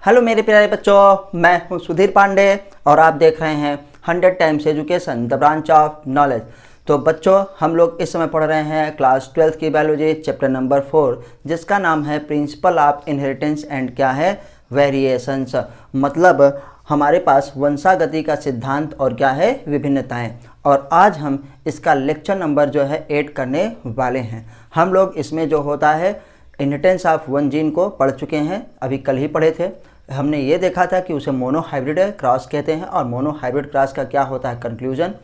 Hello मेरे प्यारे बच्चों, मैं हूं सुधीर पांडे और आप देख रहे हैं 100 times education the branch of knowledge. तो बच्चों, हम लोग इस समय पढ़ रहे हैं क्लास 12 की बायोलॉजी चैप्टर नंबर 4, जिसका नाम है प्रिंसिपल ऑफ इनहेरिटेंस एंड क्या है वेरिएशंस। मतलब हमारे पास वंशागति का सिद्धांत और क्या है विभिन्नताएं। और आज हम इसका लेक्चर नंबर जो है 8 करने वाले हैं। हम लोग इसमें जो होता है इनहेरिटेंस ऑफ वन जीन को पढ़ चुके हैं, अभी कल ही पढ़े थे। हमने ये देखा था कि उसे मोनोहाइब्रिड क्रॉस कहते हैं और मोनोहाइब्रिड क्रॉस का क्या होता है कंक्लूजन।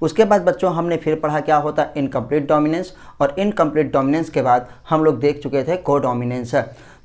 उसके बाद बच्चों हमने फिर पढ़ा क्या होता है इनकम्प्लीट डोमिनेंस, और इनकम्प्लीट डोमिनेंस के बाद हम लोग देख चुके थे कोडोमिनेंस।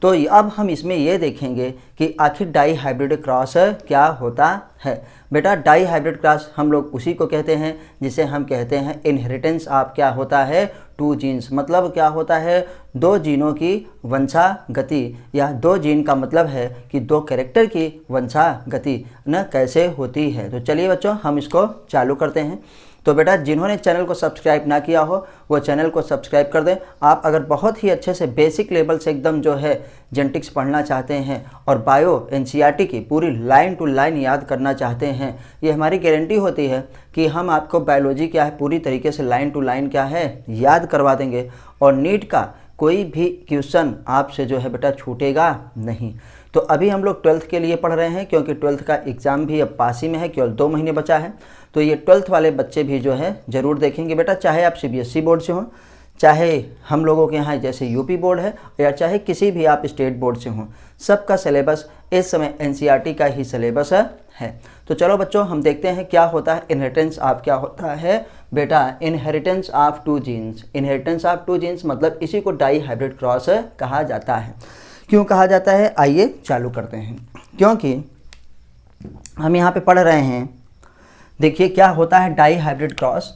तो अब हम इसमें ये देखेंगे कि आखिर डाई हाइब्रिड क्रॉस क्या होता है। बेटा, डाई हाइब्रिड क्रॉस हम लोग उसी को कहते हैं जिसे हम कहते हैं इनहेरिटेंस ऑफ क्या होता है 2 जीन्स। मतलब क्या होता है 2 जीनों की वंशागति, या 2 जीन का मतलब है कि 2 कैरेक्टर की वंशागति न कैसे होती है। तो चलिए बच्चों, हम इसको चालू करते हैं। तो बेटा, जिन्होंने चैनल को सब्सक्राइब ना किया हो वो चैनल को सब्सक्राइब कर दें। आप अगर बहुत ही अच्छे से बेसिक लेवल से एकदम जो है जेनेटिक्स पढ़ना चाहते हैं और बायो एनसीईआरटी की पूरी लाइन टू लाइन याद करना चाहते हैं, ये हमारी गारंटी होती है कि हम आपको बायोलॉजी क्या है पूरी तरीके से लाइन टू लाइन क्या है याद करवा देंगे, और नीट का कोई भी क्वेश्चन आपसे जो है बेटा छूटेगा नहीं। तो अभी हम लोग 12th के लिए पढ़ रहे हैं, क्योंकि 12th का एग्ज़ाम भी अब पास ही में है, केवल 2 महीने बचा है। तो ये 12th वाले बच्चे भी जो है ज़रूर देखेंगे बेटा, चाहे आप सीबीएसई बोर्ड से हों, चाहे हम लोगों के यहाँ जैसे यूपी बोर्ड है, या चाहे किसी भी आप स्टेट बोर्ड से हों, सबका सिलेबस इस समय एनसीईआरटी का ही सिलेबस है। तो चलो बच्चों, हम देखते हैं क्या होता है इनहेरिटेंस ऑफ क्या होता है बेटा inheritance of 2 genes. Inheritance of 2 genes मतलब इसी को डाई हाइब्रिड क्रॉस कहा जाता है। क्यों कहा जाता है, आइए चालू करते हैं। क्योंकि हम यहाँ पे पढ़ रहे हैं, देखिए क्या होता है dihybrid cross.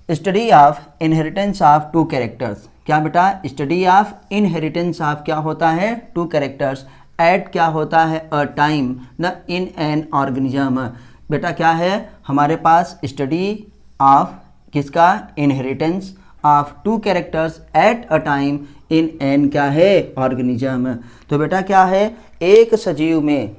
Study of inheritance of 2 characters. क्या बेटा, स्टडी ऑफ इनहेरिटेंस ऑफ क्या होता है 2 कैरेक्टर्स एट क्या होता है अ टाइम न इन एन ऑर्गेनिज्म। बेटा क्या है हमारे पास स्टडी ऑफ किसका inheritance of 2 characters at a time in an क्या है ऑर्गेनिज्म। तो बेटा क्या है एक सजीव में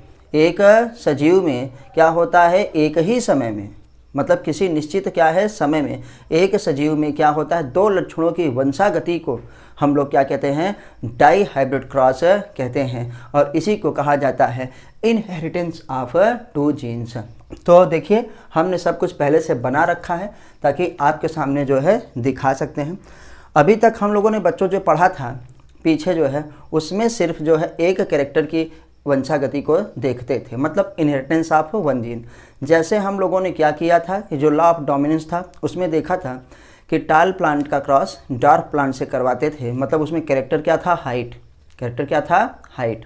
क्या होता है एक ही समय में, मतलब किसी निश्चित क्या है समय में एक सजीव में क्या होता है 2 लक्षणों की वंशागति को हम लोग क्या कहते हैं डाई हाइब्रिड क्रॉस कहते हैं, और इसी को कहा जाता है इनहेरिटेंस ऑफ 2 जीन्स। तो देखिए हमने सब कुछ पहले से बना रखा है ताकि आपके सामने जो है दिखा सकते हैं। अभी तक हम लोगों ने बच्चों जो पढ़ा था पीछे जो है उसमें सिर्फ जो है एक कैरेक्टर की वंशागति को देखते थे, मतलब इनहेरिटेंस ऑफ 1 जीन। जैसे हम लोगों ने क्या किया था कि जो लॉ ऑफ डोमिनेंस था उसमें देखा था कि टाल प्लांट का क्रॉस डार्क प्लांट से करवाते थे, मतलब उसमें कैरेक्टर क्या था हाइट।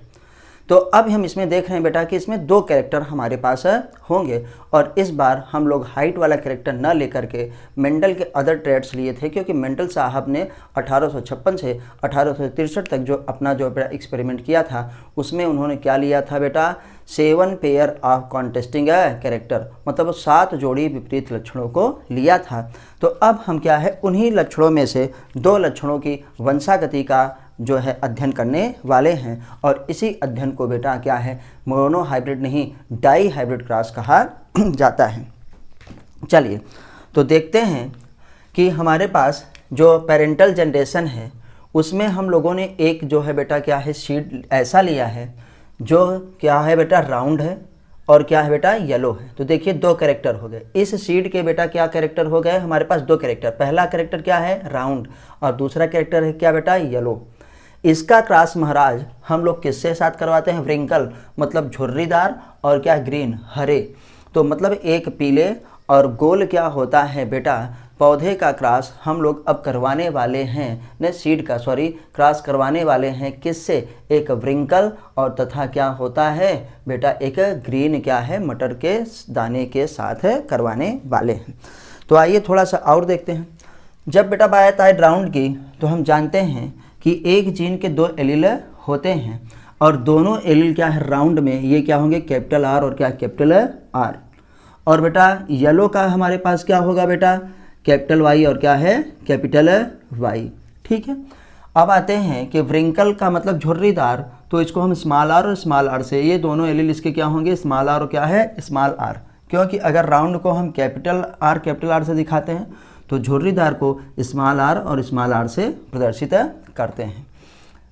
तो अब हम इसमें देख रहे हैं बेटा कि इसमें 2 कैरेक्टर हमारे पास होंगे, और इस बार हम लोग हाइट वाला कैरेक्टर न लेकर के मेंडल के अदर ट्रेड्स लिए थे, क्योंकि मेंडल साहब ने 1856 से 1863 तक जो अपना जो बेटा एक्सपेरिमेंट किया था उसमें उन्होंने क्या लिया था बेटा 7 पेयर ऑफ कॉन्टेस्टिंग कैरेक्टर, मतलब 7 जोड़ी विपरीत लक्षणों को लिया था। तो अब हम क्या है उन्हीं लक्षणों में से 2 लक्षणों की वंशागति का जो है अध्ययन करने वाले हैं, और इसी अध्ययन को बेटा क्या है मोनोहाइब्रिड नहीं डाई हाइब्रिड क्रॉस कहा जाता है। चलिए तो देखते हैं कि हमारे पास जो पेरेंटल जनरेशन है उसमें हम लोगों ने एक जो है बेटा क्या है सीड ऐसा लिया है जो क्या है बेटा राउंड है और क्या है बेटा येलो है। तो देखिए 2 कैरेक्टर हो गए इस सीड के बेटा, क्या कैरेक्टर हो गए हमारे पास 2 कैरेक्टर। पहला कैरेक्टर क्या है राउंड और दूसरा कैरेक्टर है क्या बेटा येलो। इसका क्रॉस महाराज हम लोग किससे साथ करवाते हैं व्रिंकल, मतलब झुर्रीदार, और क्या ग्रीन हरे। तो मतलब एक पीले और गोल क्या होता है बेटा पौधे का क्रॉस हम लोग अब करवाने वाले हैं न सीड का क्रॉस करवाने वाले हैं किससे, एक व्रिंकल और तथा क्या होता है बेटा एक ग्रीन क्या है मटर के दाने के साथ करवाने वाले हैं। तो आइए थोड़ा सा और देखते हैं। जब बेटा बात आए राउंड की तो हम जानते हैं कि एक जीन के 2 एलील होते हैं, और दोनों एलील क्या है राउंड में ये क्या होंगे कैपिटल आर और क्या कैपिटल आर। और बेटा येलो का हमारे पास क्या होगा बेटा कैपिटल वाई और क्या है कैपिटल वाई। ठीक है, अब आते हैं कि व्रिंकल का मतलब झुर्रीदार, तो इसको हम स्मॉल आर और स्मॉल आर से, ये दोनों एलील इसके क्या होंगे, स्मॉल आर और क्या है, स्मॉल आर। क्योंकि अगर राउंड को हम कैपिटल आर से दिखाते हैं तो झुर्रीदार को स्मॉल आर और स्मॉल आर से प्रदर्शित करते हैं।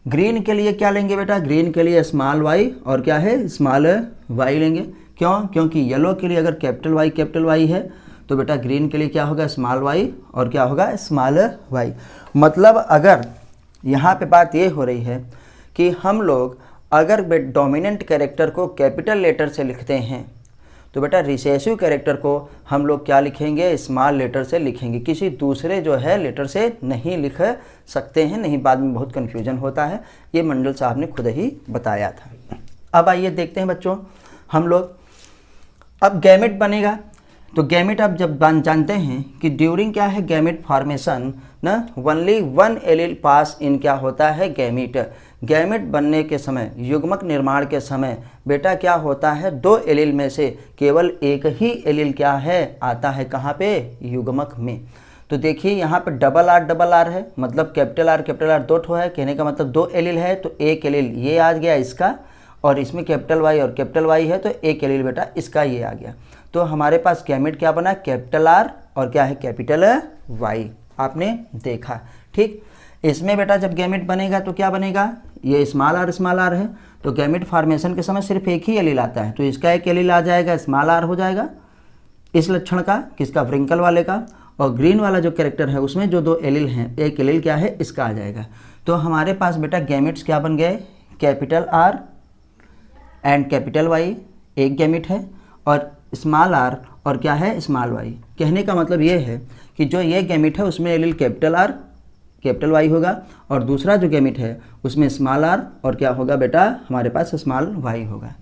ग्रीन के लिए क्या लेंगे बेटा, ग्रीन के लिए स्मॉल वाई और क्या है, स्मॉल वाई लेंगे। क्यों, क्योंकि येलो के लिए अगर कैपिटल वाई है तो बेटा ग्रीन के लिए क्या होगा, स्मॉल वाई और क्या होगा, स्मॉल वाई। मतलब अगर यहाँ पे बात ये हो रही है कि हम लोग अगर डोमिनेंट कैरेक्टर को कैपिटल लेटर से लिखते हैं तो बेटा रिसेसिव कैरेक्टर को हम लोग क्या लिखेंगे, स्मॉल लेटर से लिखेंगे, किसी दूसरे जो है लेटर से नहीं लिख सकते हैं, नहीं बाद में बहुत कन्फ्यूजन होता है, ये मंडल साहब ने खुद ही बताया था। अब आइए देखते हैं बच्चों हम लोग, अब गैमेट बनेगा। तो गैमेट आप जब जानते हैं कि ड्यूरिंग क्या है गैमेट फॉर्मेशन ना, ओनली वन एलील पास इन क्या होता है, गैमेट। गैमेट बनने के समय, युग्मक निर्माण के समय बेटा क्या होता है, दो एलील में से केवल एक ही एलील क्या है, आता है कहाँ पे, युग्मक में। तो देखिए यहाँ पे डबल आर है, मतलब कैपिटल आर दो ठो है, कहने का मतलब दो एलील है, तो एक एलील ये आ गया इसका, और इसमें कैपिटल वाई है तो एक एलील बेटा इसका ये आ गया। तो हमारे पास गैमेट क्या बना, कैपिटल आर और क्या है, कैपिटल वाई, आपने देखा। ठीक, इसमें बेटा जब गैमेट बनेगा तो क्या बनेगा, ये स्मॉल आर है, तो गैमेट फॉर्मेशन के समय सिर्फ एक ही एलील आता है, तो इसका एक एलील आ जाएगा, स्मॉल आर हो जाएगा इस लक्षण का, किसका, व्रिंकल वाले का। और ग्रीन वाला जो कैरेक्टर है उसमें जो दो एलील हैं, एक एलील क्या है, इसका आ जाएगा। तो हमारे पास बेटा गैमेट्स क्या बन गए, capital R and capital Y एक गैमेट है, और स्मॉल आर और क्या है, स्मॉल वाई। कहने का मतलब ये है कि जो ये गैमेट है उसमें allele capital R capital Y होगा, और दूसरा जो गैमेट है उसमें स्मॉल आर और क्या होगा बेटा, हमारे पास स्मॉल वाई होगा।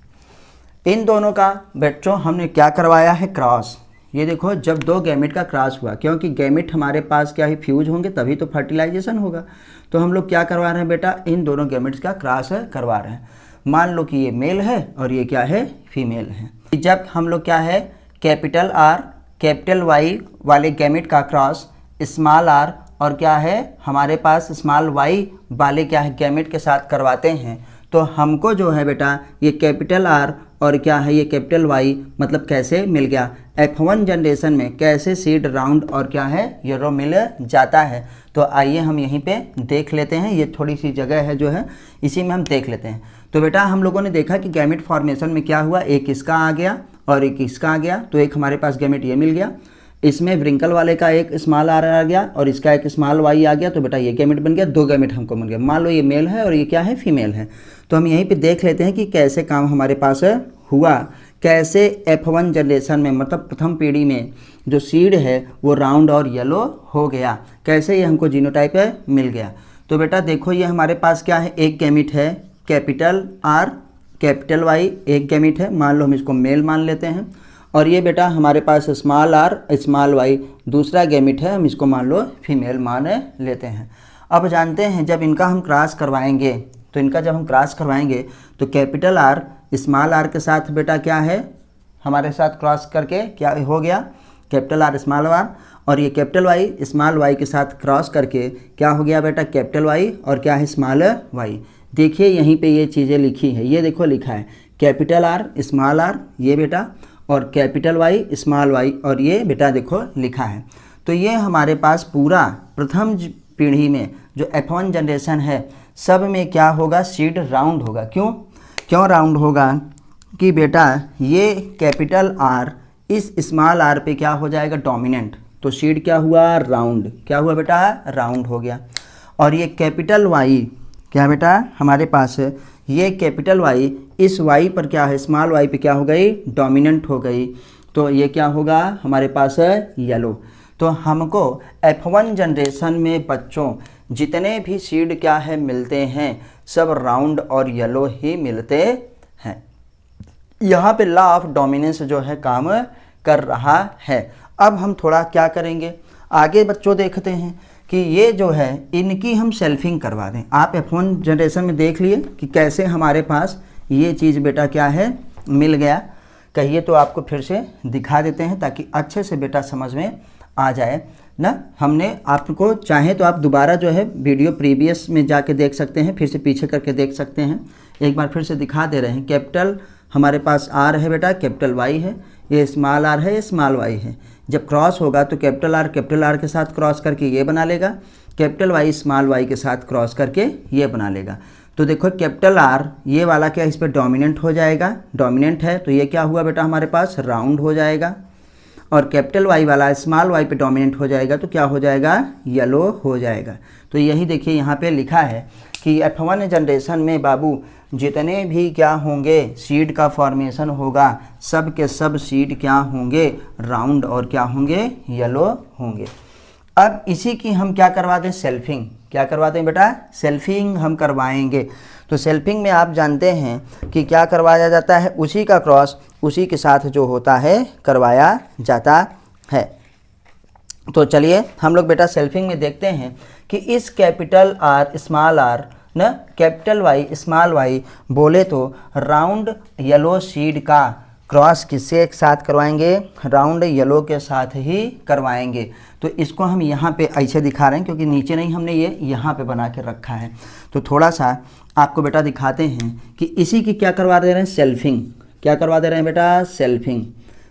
इन दोनों का बच्चों हमने क्या करवाया है, क्रॉस। ये देखो जब दो गैमेट का क्रॉस हुआ, क्योंकि गैमेट हमारे पास क्या है, फ्यूज होंगे तभी तो फर्टिलाइजेशन होगा, तो हम लोग क्या करवा रहे हैं बेटा, इन दोनों गैमेट्स का क्रॉस करवा रहे हैं। मान लो कि ये मेल है और ये क्या है, फीमेल है। जब हम लोग क्या है, कैपिटल आर कैपिटल वाई वाले गैमेट का क्रॉस स्मॉल आर और क्या है हमारे पास स्मॉल वाई वाले क्या है गैमेट के साथ करवाते हैं, तो हमको जो है बेटा ये कैपिटल आर और क्या है ये कैपिटल वाई मतलब कैसे मिल गया, F1 जनरेशन में कैसे सीड राउंड और क्या है येलो मिल जाता है। तो आइए हम यहीं पे देख लेते हैं, ये थोड़ी सी जगह है जो है इसी में हम देख लेते हैं। तो बेटा हम लोगों ने देखा कि गैमेट फॉर्मेशन में क्या हुआ, एक इसका आ गया और एक इसका आ गया, तो एक हमारे पास गैमेट ये मिल गया, इसमें व्रिंकल वाले का एक स्मॉल आर आ गया और इसका एक स्मॉल वाई आ गया, तो बेटा ये गैमेट बन गया, दो गैमेट हमको मिल गया। मान लो ये मेल है और ये क्या है, फीमेल है। तो हम यहीं पे देख लेते हैं कि कैसे काम हमारे पास हुआ, कैसे F1 जनरेशन में मतलब प्रथम पीढ़ी में जो सीड है वो राउंड और येलो हो गया, कैसे ये हमको जीनोटाइप मिल गया। तो बेटा देखो ये हमारे पास क्या है, एक गैमेट है कैपिटल आर कैपिटल वाई, एक गैमेट है, मान लो हम इसको मेल मान लेते हैं, और ये बेटा हमारे पास स्मॉल आर स्मॉल वाई दूसरा गैमेट है, हम इसको मान लो फीमेल मान लेते हैं। अब जानते हैं जब इनका हम क्रॉस करवाएंगे, तो इनका जब हम क्रॉस करवाएंगे तो कैपिटल आर स्मॉल आर के साथ बेटा क्या है हमारे साथ क्रॉस करके क्या हो गया, कैपिटल आर स्मॉल आर, और ये कैपिटल वाई स्मॉल वाई के साथ क्रॉस करके क्या हो गया बेटा कैपिटल वाई और क्या है स्मॉल वाई। देखिए यहीं पे ये चीज़ें लिखी है, ये देखो लिखा है कैपिटल आर स्मॉल आर ये बेटा, और कैपिटल वाई स्मॉल वाई और ये बेटा देखो लिखा है। तो ये हमारे पास पूरा प्रथम पीढ़ी में जो F1 जनरेशन है सब में क्या होगा, सीड राउंड होगा। क्यों राउंड होगा कि बेटा ये कैपिटल आर इस स्मॉल आर पे क्या हो जाएगा डोमिनेंट, तो सीड क्या हुआ राउंड, क्या हुआ बेटा राउंड हो गया। और ये कैपिटल वाई क्या बेटा हमारे पास है, ये कैपिटल वाई इस वाई पर क्या है स्मॉल वाई पे क्या हो गई डोमिनेंट हो गई, तो ये क्या होगा हमारे पास है येलो। तो हमको F1 जनरेशन में बच्चों जितने भी सीड क्या है मिलते हैं सब राउंड और येलो ही मिलते हैं। यहाँ पे लॉ ऑफ डोमिनेंस जो है काम कर रहा है। अब हम थोड़ा क्या करेंगे आगे बच्चों देखते हैं कि ये जो है इनकी हम सेल्फिंग करवा दें। आप F1 जनरेशन में देख लिए कि कैसे हमारे पास ये चीज़ बेटा क्या है मिल गया, कहिए तो आपको फिर से दिखा देते हैं ताकि अच्छे से बेटा समझ में आ जाए। ना। हमने आपको चाहे तो आप दोबारा जो है वीडियो प्रीवियस में जाके देख सकते हैं, फिर से पीछे करके देख सकते हैं। एक बार फिर से दिखा दे रहे हैं। कैपिटल हमारे पास आर है बेटा, कैपिटल वाई है, ये स्मॉल आर है, ये स्मॉल वाई है। जब क्रॉस होगा तो कैपिटल आर के साथ क्रॉस करके ये बना लेगा, कैपिटल वाई स्मॉल वाई के साथ क्रॉस करके ये बना लेगा। तो देखो कैपिटल आर ये वाला क्या इस पर डोमिनेंट हो जाएगा, डोमिनेंट है तो ये क्या हुआ बेटा हमारे पास राउंड हो जाएगा। और कैपिटल वाई वाला स्मॉल वाई पे डोमिनेंट हो जाएगा तो क्या हो जाएगा, येलो हो जाएगा। तो यही देखिए यहाँ पे लिखा है कि F1 जनरेशन में बाबू जितने भी क्या होंगे सीड का फॉर्मेशन होगा, सब के सब सीड क्या होंगे, राउंड और क्या होंगे, येलो होंगे। अब इसी की हम क्या करवा दें, सेल्फिंग। क्या करवाते हैं बेटा, सेल्फिंग हम करवाएंगे। तो सेल्फिंग में आप जानते हैं कि क्या करवाया जाता है, उसी का क्रॉस उसी के साथ जो होता है करवाया जाता है। तो चलिए हम लोग बेटा सेल्फिंग में देखते हैं कि इस कैपिटल आर स्मॉल आर न कैपिटल वाई स्मॉल वाई बोले तो राउंड येलो सीड का क्रॉस किससे एक साथ करवाएंगे, राउंड येलो के साथ ही करवाएंगे। तो इसको हम यहाँ पे ऐसे दिखा रहे हैं क्योंकि नीचे नहीं, हमने ये यहाँ पे बना के रखा है। तो थोड़ा सा आपको बेटा दिखाते हैं कि इसी की क्या करवा दे रहे हैं, सेल्फिंग। क्या करवा दे रहे हैं बेटा, सेल्फिंग।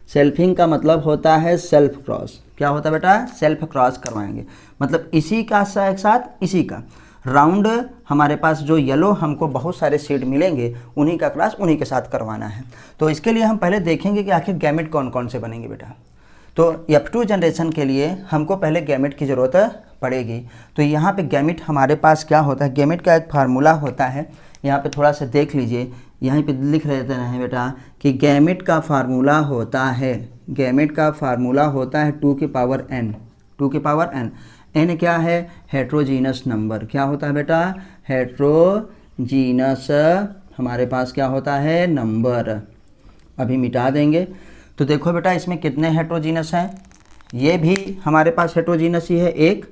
सेल्फिंग का मतलब होता है सेल्फ क्रॉस। क्या होता है बेटा, सेल्फ क्रॉस करवाएंगे, मतलब इसी का एक साथ इसी का राउंड हमारे पास जो येलो हमको बहुत सारे सीड मिलेंगे उन्हीं का क्रॉस उन्हीं के साथ करवाना है। तो इसके लिए हम पहले देखेंगे कि आखिर गैमेट कौन कौन से बनेंगे बेटा। तो F2 जनरेशन के लिए हमको पहले गैमेट की ज़रूरत पड़ेगी। तो यहाँ पे गैमेट हमारे पास क्या होता है, गैमेट का एक फार्मूला होता है, यहाँ पे थोड़ा सा देख लीजिए, यहीं पे लिख रहते हैं बेटा कि गैमेट का फार्मूला होता है, गैमेट का फार्मूला होता है 2 की पावर n, 2 की पावर n। n क्या है, हेट्रोजीनस नंबर। क्या होता है बेटा, हेट्रोजीनस हमारे पास क्या होता है, नंबर। अभी मिटा देंगे। तो देखो बेटा इसमें कितने हेट्रोजीनस हैं, ये भी हमारे पास हेट्रोजीनस ही है, एक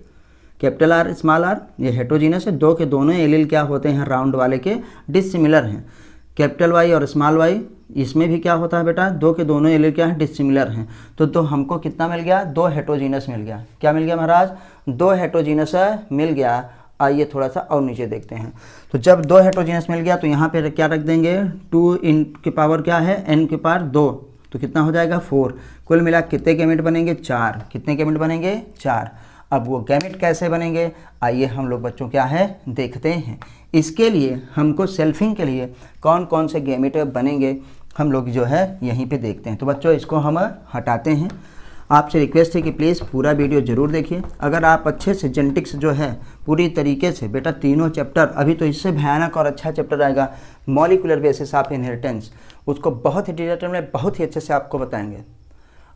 कैपिटल आर स्मॉल आर ये हेट्रोजीनस है, दो के दोनों एलील क्या होते हैं, राउंड वाले के डिसिमिलर हैं। कैपिटल वाई और स्मॉल वाई इसमें भी क्या होता है बेटा, दो के दोनों एलील क्या है, डिसिमिलर हैं। तो हमको कितना मिल गया, 2 हेट्रोजीनस मिल गया। क्या मिल गया महाराज, 2 हेट्रोजीनस मिल गया। आइए थोड़ा सा और नीचे देखते हैं। तो जब 2 हेट्रोजीनस मिल गया तो यहाँ पे क्या रख देंगे, 2 की पावर क्या है, n की पावर 2, तो कितना हो जाएगा 4। कुल मिला कितने गैमेट बनेंगे, 4। कितने गैमेट बनेंगे, 4। अब वो गैमेट कैसे बनेंगे, आइए हम लोग बच्चों क्या है देखते हैं। इसके लिए हमको सेल्फिंग के लिए कौन कौन से गैमेट बनेंगे हम लोग जो है यहीं पे देखते हैं। तो बच्चों इसको हम हटाते हैं। आपसे रिक्वेस्ट है कि प्लीज़ पूरा वीडियो ज़रूर देखिए। अगर आप अच्छे से जेनेटिक्स जो है पूरी तरीके से बेटा तीनों चैप्टर, अभी तो इससे भयानक और अच्छा चैप्टर आएगा मॉलिक्यूलर बेसिस ऑफ इनहेरिटेंस, उसको बहुत ही डिटेल में बहुत ही अच्छे से आपको बताएंगे।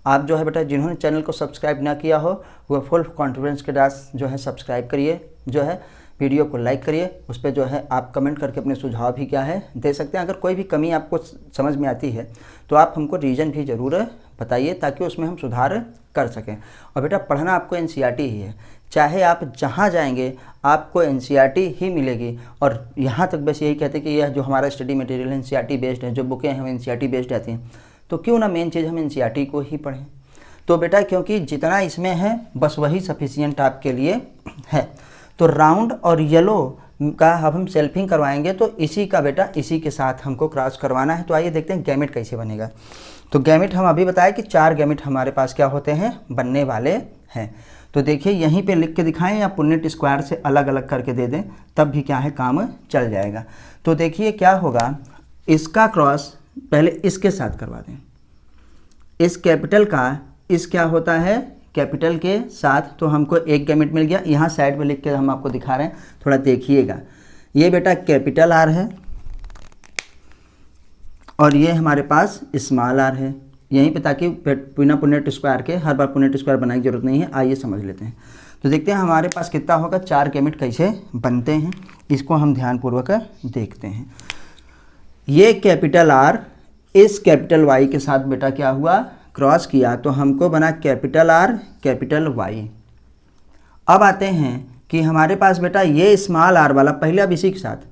आप जो है बेटा जिन्होंने चैनल को सब्सक्राइब ना किया हो वो फुल कॉन्फिडेंस के साथ जो है सब्सक्राइब करिए, जो है वीडियो को लाइक करिए, उस पर जो है आप कमेंट करके अपने सुझाव भी क्या है दे सकते हैं। अगर कोई भी कमी आपको समझ में आती है तो आप हमको रीज़न भी ज़रूर बताइए ताकि उसमें हम सुधार कर सकें। और बेटा पढ़ना आपको NCERT ही है, चाहे आप जहाँ जाएंगे आपको NCERT ही मिलेगी। और यहाँ तक बस यही कहते हैं कि यह जो हमारा स्टडी मटेरियल NCERT बेस्ड है, जो बुकें हैं हम NCERT बेस्ड रहती हैं, तो क्यों ना मेन चीज़ हम NCERT को ही पढ़ें। तो बेटा क्योंकि जितना इसमें है बस वही सफिशिएंट आपके लिए है। तो राउंड और येलो का अब हम सेल्फिंग करवाएंगे तो इसी का बेटा इसी के साथ हमको क्रॉस करवाना है। तो आइए देखते हैं गैमेट कैसे बनेगा। तो गैमेट हम अभी बताए कि 4 गैमेट हमारे पास क्या होते हैं, बनने वाले हैं। तो देखिए यहीं पे लिख के दिखाएं या पुनेट स्क्वायर से अलग अलग करके दे दें, तब भी क्या है काम चल जाएगा। तो देखिए क्या होगा, इसका क्रॉस पहले इसके साथ करवा दें, इस कैपिटल का इस क्या होता है कैपिटल के साथ, तो हमको एक गैमेट मिल गया। यहाँ साइड पे लिख के हम आपको दिखा रहे हैं, थोड़ा देखिएगा। ये बेटा कैपिटल आर है और ये हमारे पास स्मॉल आर है यहीं पे, ताकि बिना पुनेट स्क्वायर के हर बार पुनेट स्क्वायर बनाने की जरूरत नहीं है। आइए समझ लेते हैं। तो देखते हैं हमारे पास कितना होगा, 4 गैमेट कैसे बनते हैं, इसको हम ध्यानपूर्वक देखते हैं। ये कैपिटल आर इस कैपिटल वाई के साथ बेटा क्या हुआ, क्रॉस किया, तो हमको बना कैपिटल आर कैपिटल वाई। अब आते हैं कि हमारे पास बेटा ये स्मॉल आर वाला पहले, अब इसी के साथ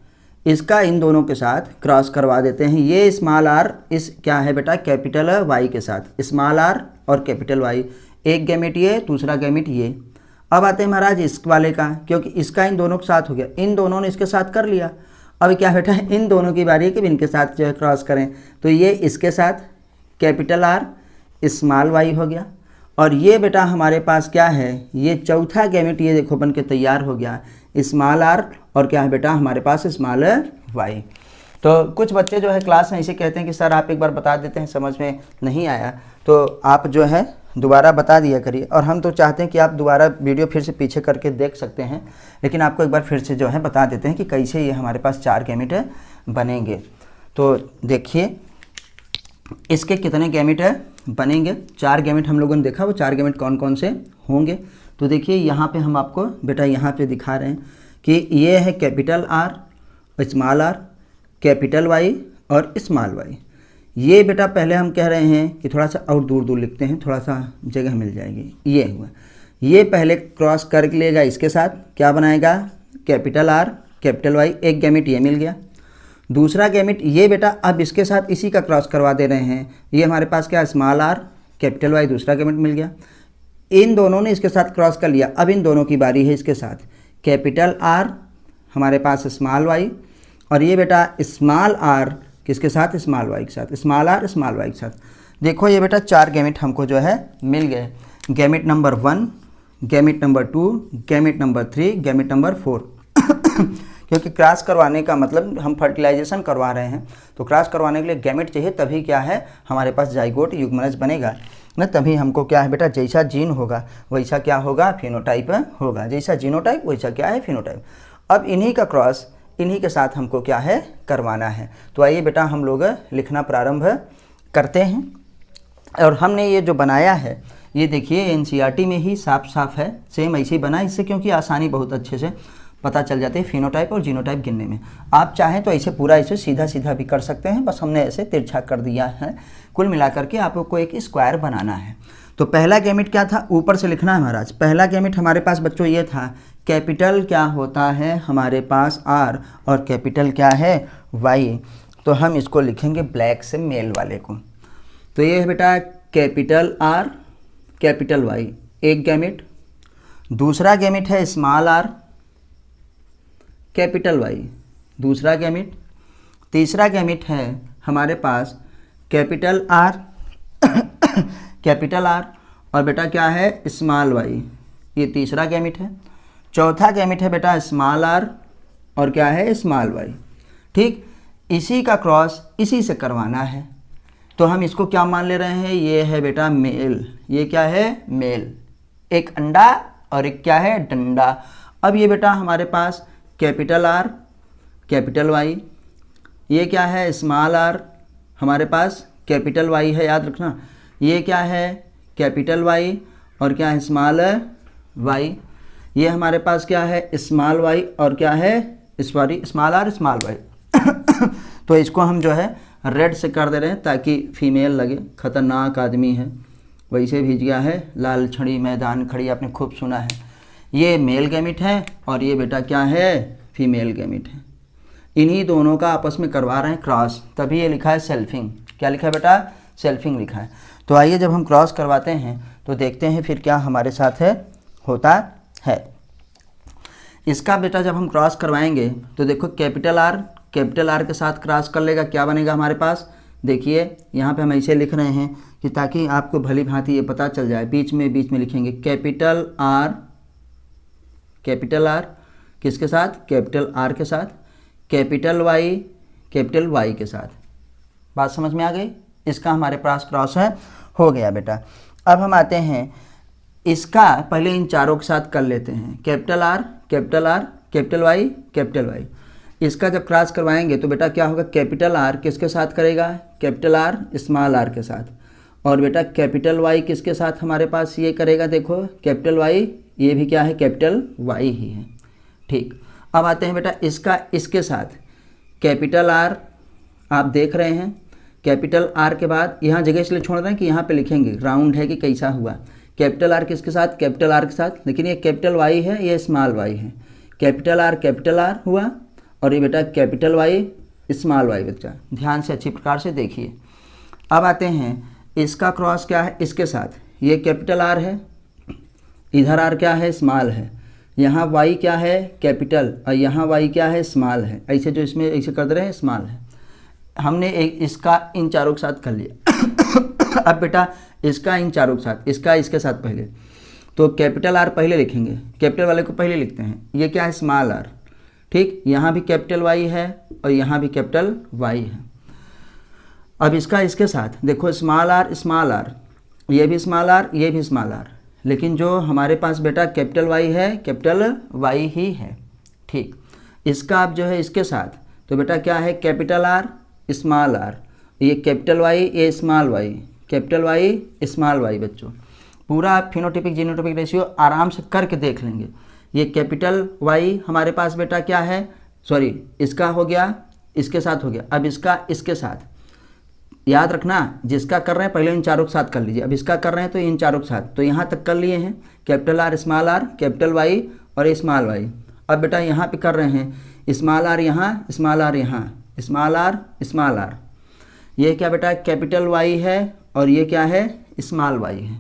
इसका इन दोनों के साथ क्रॉस करवा देते हैं। ये स्मॉल आर इस क्या है बेटा कैपिटल वाई के साथ, स्मॉल आर और कैपिटल वाई, एक गैमेट ये दूसरा गैमेट ये। अब आते हैं महाराज इस वाले का, क्योंकि इसका इन दोनों के साथ हो गया, इन दोनों ने इसके साथ कर लिया। अब क्या बेटा इन दोनों की बारी है कि इनके साथ जो है क्रॉस करें, तो ये इसके साथ कैपिटल आर स्मॉल वाई हो गया। और ये बेटा हमारे पास क्या है, ये चौथा गैमेट ये देखो बन के तैयार हो गया, स्मॉल आर और क्या है बेटा हमारे पास स्मॉल वाई। तो कुछ बच्चे जो है क्लास में इसे कहते हैं कि सर आप एक बार बता देते हैं, समझ में नहीं आया तो आप जो है दोबारा बता दिया करिए। और हम तो चाहते हैं कि आप दोबारा वीडियो फिर से पीछे करके देख सकते हैं, लेकिन आपको एक बार फिर से जो है बता देते हैं कि कैसे ये हमारे पास 4 गैमेट बनेंगे। तो देखिए इसके कितने गैमेट बनेंगे, 4 गैमेट हम लोगों ने देखा, वो 4 गैमेट कौन कौन से होंगे। तो देखिए यहाँ पे हम आपको बेटा यहाँ पे दिखा रहे हैं कि ये है capital R, small R, capital Y और स्मॉल वाई। ये बेटा पहले हम कह रहे हैं कि थोड़ा सा और दूर दूर लिखते हैं, थोड़ा सा जगह मिल जाएगी। ये हुआ, ये पहले क्रॉस कर लेगा, इसके साथ क्या बनाएगा कैपिटल आर कैपिटल वाई, एक गैमेट ये मिल गया। दूसरा गैमेट ये बेटा अब इसके साथ इसी का क्रॉस करवा दे रहे हैं, ये हमारे पास क्या स्मॉल आर कैपिटल वाई, दूसरा गैमेट मिल गया। इन दोनों ने इसके साथ क्रॉस कर लिया, अब इन दोनों की बारी है इसके साथ कैपिटल आर हमारे पास स्मॉल वाई, और ये बेटा स्मॉल आर किसके साथ स्मॉल वाई के साथ, स्मॉल आर स्मॉल वाई के साथ। देखो ये बेटा 4 गैमेट हमको जो है मिल गए, gamete number 1, gamete number 2, gamete number 3, gamete number 4। क्योंकि क्रॉस करवाने का मतलब हम फर्टिलाइजेशन करवा रहे हैं, तो क्रॉस करवाने के लिए गैमेट चाहिए, तभी क्या है हमारे पास जाइगोट युग्मनज बनेगा ना, तभी हमको क्या है बेटा जैसा जीन होगा वैसा क्या होगा फिनोटाइप होगा, जैसा जीनोटाइप वैसा क्या है फिनोटाइप। अब इन्हीं का क्रॉस इन्हीं के साथ हमको क्या है करवाना है। तो आइए बेटा हम लोग लिखना प्रारंभ करते हैं। और हमने ये जो बनाया है ये देखिए एनसीईआरटी में ही साफ साफ है, सेम ऐसे ही बना, इससे क्योंकि आसानी बहुत अच्छे से पता चल जाती है फिनोटाइप और जीनोटाइप गिनने में। आप चाहें तो ऐसे पूरा इसे सीधा सीधा भी कर सकते हैं, बस हमने ऐसे तिरछा कर दिया है। कुल मिलाकर के आपको एक स्क्वायर बनाना है। तो पहला गैमेट क्या था, ऊपर से लिखना है महाराज। पहला गैमेट हमारे पास बच्चों ये था, कैपिटल क्या होता है हमारे पास आर और कैपिटल क्या है वाई। तो हम इसको लिखेंगे ब्लैक से मेल वाले को। तो ये है बेटा कैपिटल आर कैपिटल वाई, एक गैमेट। दूसरा गैमेट है स्मॉल आर कैपिटल वाई, दूसरा गैमेट। तीसरा गैमेट है हमारे पास कैपिटल आर कैपिटल आर और बेटा क्या है स्मॉल वाई, ये तीसरा गैमेट है। चौथा गैमेट है बेटा स्मॉल आर और क्या है स्मॉल वाई। ठीक, इसी का क्रॉस इसी से करवाना है, तो हम इसको क्या मान ले रहे हैं, ये है बेटा मेल, ये क्या है मेल, एक अंडा और एक क्या है डंडा। अब ये बेटा हमारे पास कैपिटल आर कैपिटल वाई, ये क्या है स्मॉल आर हमारे पास कैपिटल वाई है, याद रखना। ये क्या है कैपिटल वाई और क्या है स्मॉल वाई। ये हमारे पास क्या है स्मॉल वाई और क्या है sorry small R small Y. तो इसको हम जो है रेड से कर दे रहे हैं ताकि फीमेल लगे, खतरनाक आदमी है, वैसे भेज गया है लाल छड़ी मैदान खड़ी, आपने खूब सुना है। ये मेल गैमेट है और ये बेटा क्या है फीमेल गैमेट है। इन्हीं दोनों का आपस में करवा रहे हैं क्रॉस, तभी ये लिखा है सेल्फिंग। क्या लिखा है बेटा सेल्फिंग लिखा है। तो आइए जब हम क्रॉस करवाते हैं तो देखते हैं फिर क्या हमारे साथ है होता है। इसका बेटा जब हम क्रॉस करवाएंगे तो देखो कैपिटल आर के साथ क्रॉस कर लेगा, क्या बनेगा हमारे पास। देखिए यहाँ पे हम ऐसे लिख रहे हैं कि ताकि आपको भली भांति ये पता चल जाए, बीच में लिखेंगे कैपिटल आर किसके साथ कैपिटल आर के साथ, कैपिटल वाई के साथ। बात समझ में आ गई। इसका हमारे पास क्रॉस है हो गया बेटा। अब हम आते हैं इसका, पहले इन चारों के साथ कर लेते हैं, कैपिटल आर कैपिटल वाई। इसका जब क्रॉस करवाएंगे तो बेटा क्या होगा, कैपिटल आर किसके साथ करेगा, कैपिटल आर स्मॉल आर के साथ, और बेटा कैपिटल वाई किसके साथ हमारे पास ये करेगा, देखो कैपिटल वाई, ये भी क्या है कैपिटल वाई ही है। ठीक, अब आते हैं बेटा इसका इसके साथ कैपिटल आर, आप देख रहे हैं कैपिटल आर के बाद यहाँ जगह इसलिए छोड़ रहे हैं कि यहाँ पे लिखेंगे राउंड है कि कैसा हुआ। कैपिटल आर किसके साथ, कैपिटल आर के साथ, लेकिन ये कैपिटल वाई है ये स्मॉल वाई है। कैपिटल आर हुआ और ये बेटा कैपिटल वाई स्मॉल वाई। बच्चा ध्यान से अच्छी प्रकार से देखिए। अब आते हैं इसका क्रॉस क्या है इसके साथ, ये कैपिटल आर है इधर आर क्या है, स्मॉल है, यहाँ वाई क्या है, कैपिटल, और यहाँ वाई क्या है, स्मॉल है। ऐसे जो इसमें ऐसे कर दे रहे हैं, स्मॉल है। हमने एक इसका इन चारों के साथ कर लिया। अब बेटा इसका इन चारों के साथ, इसका इसके साथ पहले, तो कैपिटल आर पहले लिखेंगे, कैपिटल वाले को पहले लिखते हैं। ये क्या है, स्मॉल आर, ठीक। यहाँ भी कैपिटल वाई है और यहाँ भी कैपिटल वाई है। अब इसका इसके साथ देखो, स्मॉल आर, ये भी स्मॉल आर, ये भी स्मॉल आर, लेकिन जो हमारे पास बेटा कैपिटल वाई है, कैपिटल वाई ही है, ठीक। इसका अब जो है इसके साथ, तो बेटा क्या है, कैपिटल आर, स्मॉल आर, ये कैपिटल वाई, ये small Y, capital Y, small Y. बच्चों पूरा आप फिनोटाइपिक जीनोटाइपिक रेशियो आराम से करके देख लेंगे। ये कैपिटल वाई हमारे पास बेटा क्या है, सॉरी इसका हो गया, इसके साथ हो गया। अब इसका इसके साथ, याद रखना जिसका कर रहे हैं पहले इन चारों के साथ कर लीजिए। अब इसका कर रहे हैं तो इन चारों के साथ, तो यहाँ तक कर लिए हैं, कैपिटल आर, कैपिटल वाई और स्मॉल वाई। अब बेटा यहाँ पे कर रहे हैं स्मॉल आर यहाँ, स्मॉल आर यहाँ, स्मॉल आर, ये क्या बेटा कैपिटल वाई है और ये क्या है, स्मॉल वाई है।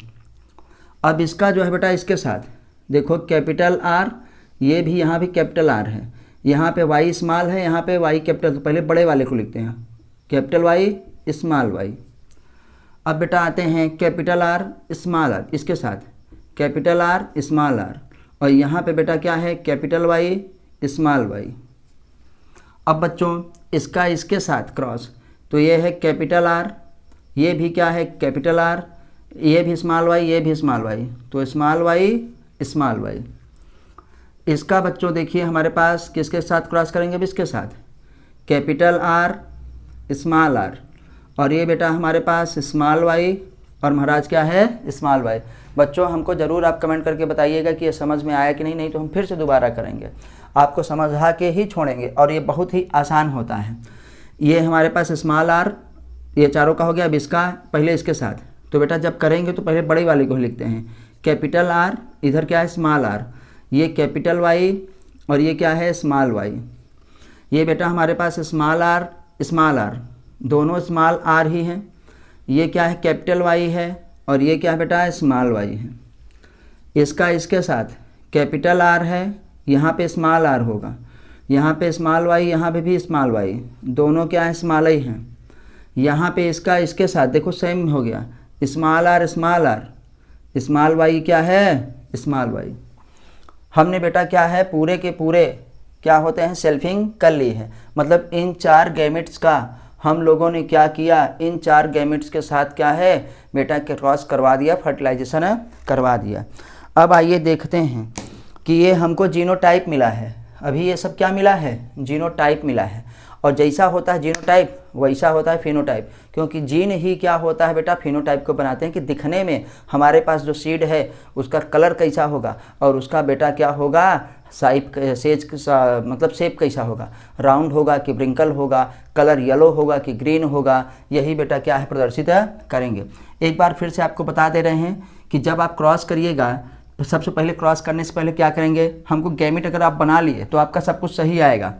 अब इसका जो है बेटा इसके साथ देखो, कैपिटल आर, ये भी यहाँ भी कैपिटल आर है, यहाँ पे वाई स्मॉल है, यहाँ पे वाई कैपिटल, तो पहले बड़े वाले को लिखते हैं, कैपिटल वाई, स्मॉल वाई। अब बेटा आते हैं कैपिटल आर, स्मॉल आर, इसके साथ कैपिटल आर, स्मॉल आर, और यहाँ पे बेटा क्या है, कैपिटल वाई, स्मॉल वाई। अब बच्चों इसका इसके साथ क्रॉस, तो ये है कैपिटल आर, ये भी क्या है, कैपिटल आर, ये भी स्मॉल वाई, ये भी स्मॉल वाई, तो स्मॉल वाई, स्मॉल वाई। इसका बच्चों देखिए हमारे पास किसके साथ क्रॉस करेंगे, अब इसके साथ कैपिटल आर, स्मॉल आर, और ये बेटा हमारे पास स्मॉल वाई और महाराज क्या है, स्मॉल वाई। बच्चों हमको ज़रूर आप कमेंट करके बताइएगा कि ये समझ में आया कि नहीं, नहीं तो हम फिर से दोबारा करेंगे, आपको समझा के ही छोड़ेंगे, और ये बहुत ही आसान होता है। ये हमारे पास स्मॉल आर, ये चारों का हो गया। अब इसका पहले इसके साथ, तो बेटा जब करेंगे तो पहले बड़े वाले को लिखते हैं, कैपिटल आर, इधर क्या है, स्मॉल आर, ये कैपिटल वाई और ये क्या है, स्मॉल वाई। ये बेटा हमारे पास स्मॉल आर, दोनों स्मॉल आर ही हैं। ये क्या है, कैपिटल वाई है और ये क्या है बेटा, स्मॉल वाई है। इसका इसके साथ कैपिटल आर है, यहाँ पे स्मॉल आर होगा, यहाँ पे स्मॉल वाई, यहाँ पे भी स्मॉल वाई, दोनों क्या है, स्मॉल ही हैं। यहाँ पे इसका इसके साथ देखो सेम हो गया, स्मॉल आर, स्मॉल वाई क्या है, स्मॉल वाई। हमने बेटा क्या है, पूरे के पूरे क्या होते हैं, सेल्फिंग कर ली है। मतलब इन चार गैमेट्स का हम लोगों ने क्या किया, इन चार गैमेट्स के साथ क्या है बेटा, क्रॉस करवा दिया, फर्टिलाइजेशन करवा दिया। अब आइए देखते हैं कि ये हमको जीनोटाइप मिला है। अभी ये सब क्या मिला है, जीनोटाइप मिला है, और जैसा होता है जीनोटाइप वैसा होता है फिनोटाइप, क्योंकि जीन ही क्या होता है बेटा, फिनोटाइप को बनाते हैं कि दिखने में हमारे पास जो सीड है उसका कलर कैसा होगा और उसका बेटा क्या होगा, मतलब शेप कैसा होगा, राउंड होगा कि ब्रिंकल होगा, कलर येलो होगा कि ग्रीन होगा, यही बेटा क्या है प्रदर्शित करेंगे। एक बार फिर से आपको बता दे रहे हैं कि जब आप क्रॉस करिएगा तो सबसे पहले क्रॉस करने से पहले क्या करेंगे, हमको गैमेट अगर आप बना लिए तो आपका सब कुछ सही आएगा।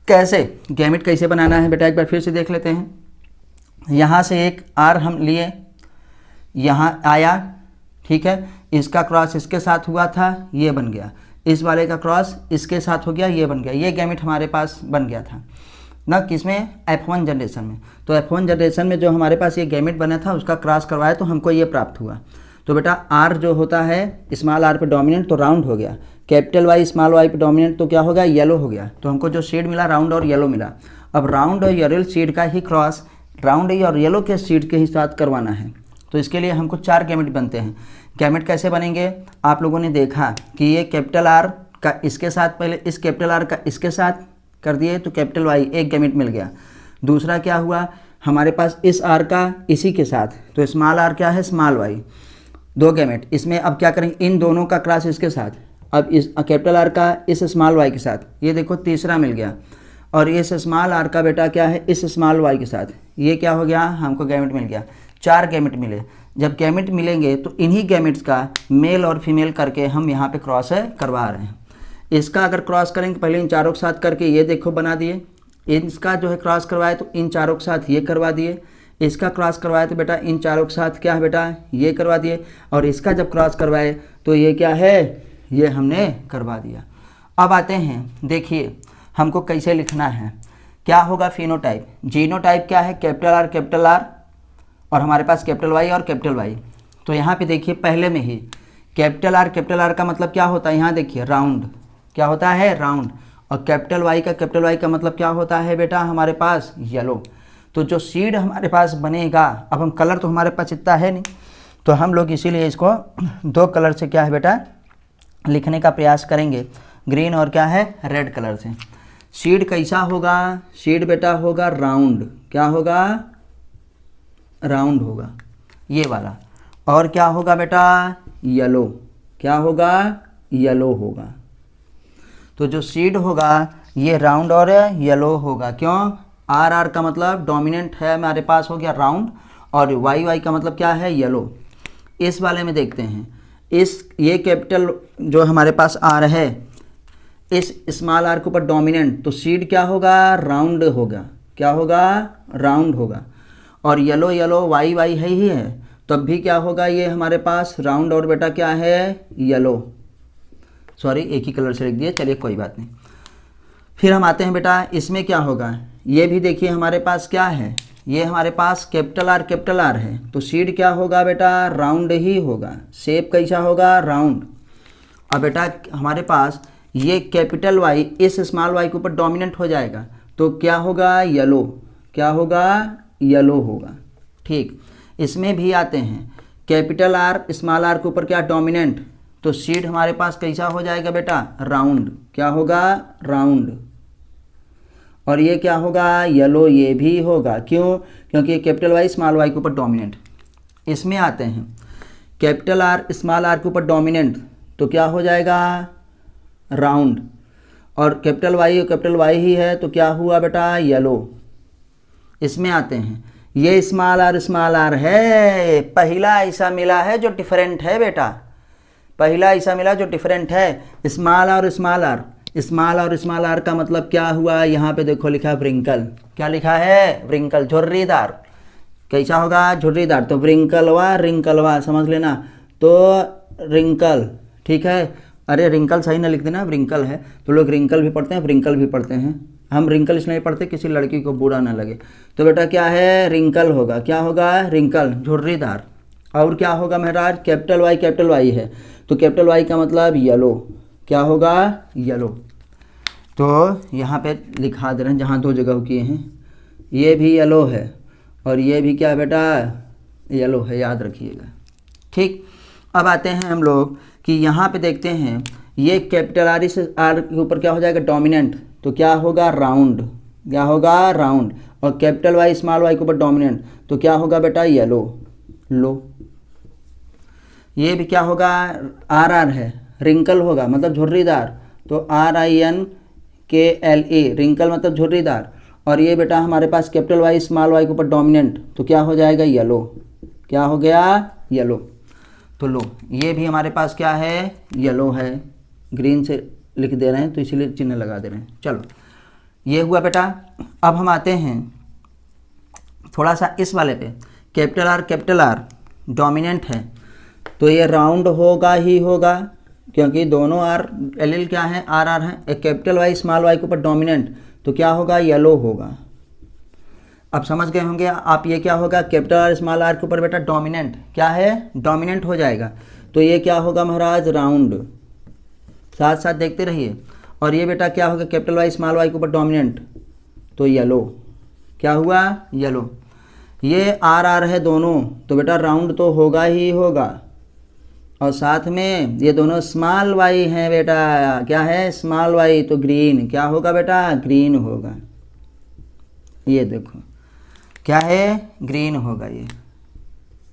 कैसे, गैमेट कैसे बनाना है बेटा एक बार फिर से देख लेते हैं। यहाँ से एक आर हम लिए, यहाँ आया, ठीक है, इसका क्रॉस इसके साथ हुआ था, ये बन गया, इस वाले का क्रॉस इसके साथ हो गया, ये बन गया, ये गैमेट हमारे पास बन गया था ना, किसमें, F1 जनरेशन में। तो F1 जनरेशन में जो हमारे पास ये गैमेट बना था उसका क्रॉस करवाया तो हमको ये प्राप्त हुआ। तो बेटा आर जो होता है स्मॉल आर पे डोमिनेंट तो राउंड हो गया, कैपिटल वाई स्मॉल वाई पे डोमिनेंट तो क्या हो गया, येलो हो गया। तो हमको जो सीड मिला राउंड और येलो मिला। अब राउंड और येलो सीड का ही क्रॉस राउंड और येलो के सीड के ही साथ करवाना है। तो इसके लिए हमको 4 गैमेट बनते हैं। गैमेट कैसे बनेंगे, आप लोगों ने देखा कि ये कैपिटल आर का इसके साथ, पहले इस कैपिटल आर का इसके साथ कर दिए तो कैपिटल वाई एक गैमेट मिल गया। दूसरा क्या हुआ हमारे पास, इस आर का इसी के साथ, तो स्मॉल आर क्या है, स्मॉल वाई, 2 गैमेट। इसमें अब क्या करेंगे, इन दोनों का क्रॉस इसके साथ, अब इस कैपिटल आर का इस स्मॉल वाई के साथ, ये देखो तीसरा मिल गया, और इस स्मॉल आर का बेटा क्या है, इस स्मॉल वाई के साथ, ये क्या हो गया, हमको गैमेट मिल गया। 4 गैमेट मिले। जब गैमेट मिलेंगे तो इन्हीं गैमेट्स का मेल और फीमेल करके हम यहाँ पे क्रॉस करवा रहे हैं। इसका अगर क्रॉस करेंगे पहले इन चारों के साथ करके ये देखो बना दिए, इसका जो है क्रॉस करवाए तो इन चारों के साथ ये करवा दिए, इसका क्रॉस करवाए तो बेटा इन चारों के साथ क्या है बेटा, ये करवा दिए, और इसका जब क्रॉस करवाए तो ये क्या है, ये हमने करवा दिया। अब आते हैं, देखिए हमको कैसे लिखना है, क्या होगा फिनोटाइप। जीनोटाइप क्या है, कैपिटल आर और हमारे पास कैपिटल वाई और कैपिटल वाई। तो यहाँ पे देखिए पहले में ही कैपिटल आर का मतलब क्या होता है, यहाँ देखिए राउंड, क्या होता है राउंड, और कैपिटल वाई का मतलब क्या होता है बेटा हमारे पास येलो। तो जो सीड हमारे पास बनेगा, अब हम कलर तो हमारे पास इतना है नहीं, तो हम लोग इसीलिए इसको दो कलर से क्या है बेटा लिखने का प्रयास करेंगे, ग्रीन और क्या है रेड कलर से। सीड कैसा होगा, सीड बेटा होगा राउंड, क्या होगा राउंड होगा ये वाला, और क्या होगा बेटा येलो, क्या होगा येलो होगा। तो जो सीड होगा ये राउंड और येलो होगा, क्यों, आर का मतलब डोमिनेंट है हमारे पास हो गया राउंड, और वाई का मतलब क्या है येलो। इस वाले में देखते हैं, ये कैपिटल जो हमारे पास आर है, इस स्मॉल आर के ऊपर डोमिनेंट, तो सीड क्या होगा राउंड होगा, क्या होगा राउंड होगा, और येलो वाई है ही है, तब भी क्या होगा ये हमारे पास राउंड और बेटा क्या है येलो। सॉरी एक ही कलर से लिख दिए, चलिए कोई बात नहीं। फिर हम आते हैं बेटा इसमें क्या होगा, ये भी देखिए हमारे पास क्या है, ये हमारे पास कैपिटल आर है, तो सीड क्या होगा बेटा राउंड ही होगा, शेप कैसा होगा राउंड। अब बेटा हमारे पास ये कैपिटल वाई इस स्मॉल वाई के ऊपर डोमिनेंट हो जाएगा, तो क्या होगा येलो, क्या होगा येलो होगा। ठीक, इसमें भी आते हैं, कैपिटल आर स्मॉल आर के ऊपर क्या डोमिनेंट, तो सीड हमारे पास कैसा हो जाएगा बेटा राउंड, क्या होगा राउंड, और ये क्या होगा येलो, ये भी होगा, क्यों, क्योंकि कैपिटल वाई स्मॉल वाई के ऊपर डोमिनेंट। इसमें आते हैं कैपिटल आर स्मॉल आर के ऊपर डोमिनेंट, तो क्या हो जाएगा राउंड, और कैपिटल वाई ही है, तो क्या हुआ बेटा येलो। इसमें आते हैं, ये स्मॉल आर है, पहला ऐसा मिला है जो डिफरेंट है बेटा, पहला ऐसा मिला जो डिफरेंट है, स्मॉल और स्मॉल आर का मतलब क्या हुआ, यहाँ पे देखो लिखा है व्रिंकल, क्या लिखा है व्रिंकल, झुर्रीदार, कैसा होगा झुर्रीदार, तो रिंकलवा समझ लेना, तो रिंकल, ठीक है। अरे रिंकल सही ना लिख देना, व्रिंकल है, तो लोग रिंकल भी पढ़ते हैं व्रिंकल भी पढ़ते हैं, हम रिंकल इसलिए नहीं पढ़ते किसी लड़की को बुरा ना लगे। तो बेटा क्या है रिंकल होगा, क्या होगा रिंकल झुर्रीदार। और क्या होगा महाराज, कैपिटल वाई है, तो कैपिटल वाई का मतलब येलो, क्या होगा येलो। तो यहाँ पे लिखा दे रहे हैं जहाँ दो जगह किए हैं, ये भी येलो है और ये भी क्या बेटा येलो है, याद रखिएगा। ठीक, अब आते हैं हम लोग कि यहाँ पे देखते हैं, ये कैपिटल आर से आर के ऊपर क्या हो जाएगा डोमिनेंट, तो क्या होगा राउंड, क्या होगा राउंड, और कैपिटल वाई स्मॉल वाई के ऊपर डोमिनेंट, तो क्या होगा बेटा येलो लो। ये भी क्या होगा आर है, रिंकल होगा मतलब झुर्रीदार, तो RINKLE रिंकल मतलब झुर्रीदार, और ये बेटा हमारे पास कैपिटल वाई स्मॉल वाई के ऊपर डोमिनेंट, तो क्या हो जाएगा येलो, क्या हो गया येलो। तो लो ये भी हमारे पास क्या है येलो है, ग्रीन से लिख दे रहे हैं तो इसीलिए चिन्ह लगा दे रहे हैं। चलो ये हुआ बेटा। अब हम आते हैं थोड़ा सा इस वाले पे, कैपिटल आर डोमिनेंट है, तो ये राउंड होगा ही होगा, क्योंकि दोनों आर एल क्या है आर हैं, एक कैपिटल वाई स्मॉल वाई के ऊपर डोमिनेंट, तो क्या होगा येलो होगा। अब समझ गए होंगे आप, ये क्या होगा कैपिटल आर स्मॉल आर के ऊपर बेटा डोमिनेंट, क्या है डोमिनेंट हो जाएगा, तो ये क्या होगा महाराज राउंड, साथ साथ देखते रहिए। और ये बेटा क्या होगा कैपिटल वाई स्मॉल वाई के ऊपर डोमिनेंट, तो येलो, क्या हुआ येलो। ये आर है दोनों, तो बेटा राउंड तो होगा ही होगा, और साथ में ये दोनों स्मॉल वाई हैं बेटा, क्या है स्मॉल वाई, तो ग्रीन, क्या होगा बेटा ग्रीन होगा। ये देखो क्या है ग्रीन होगा,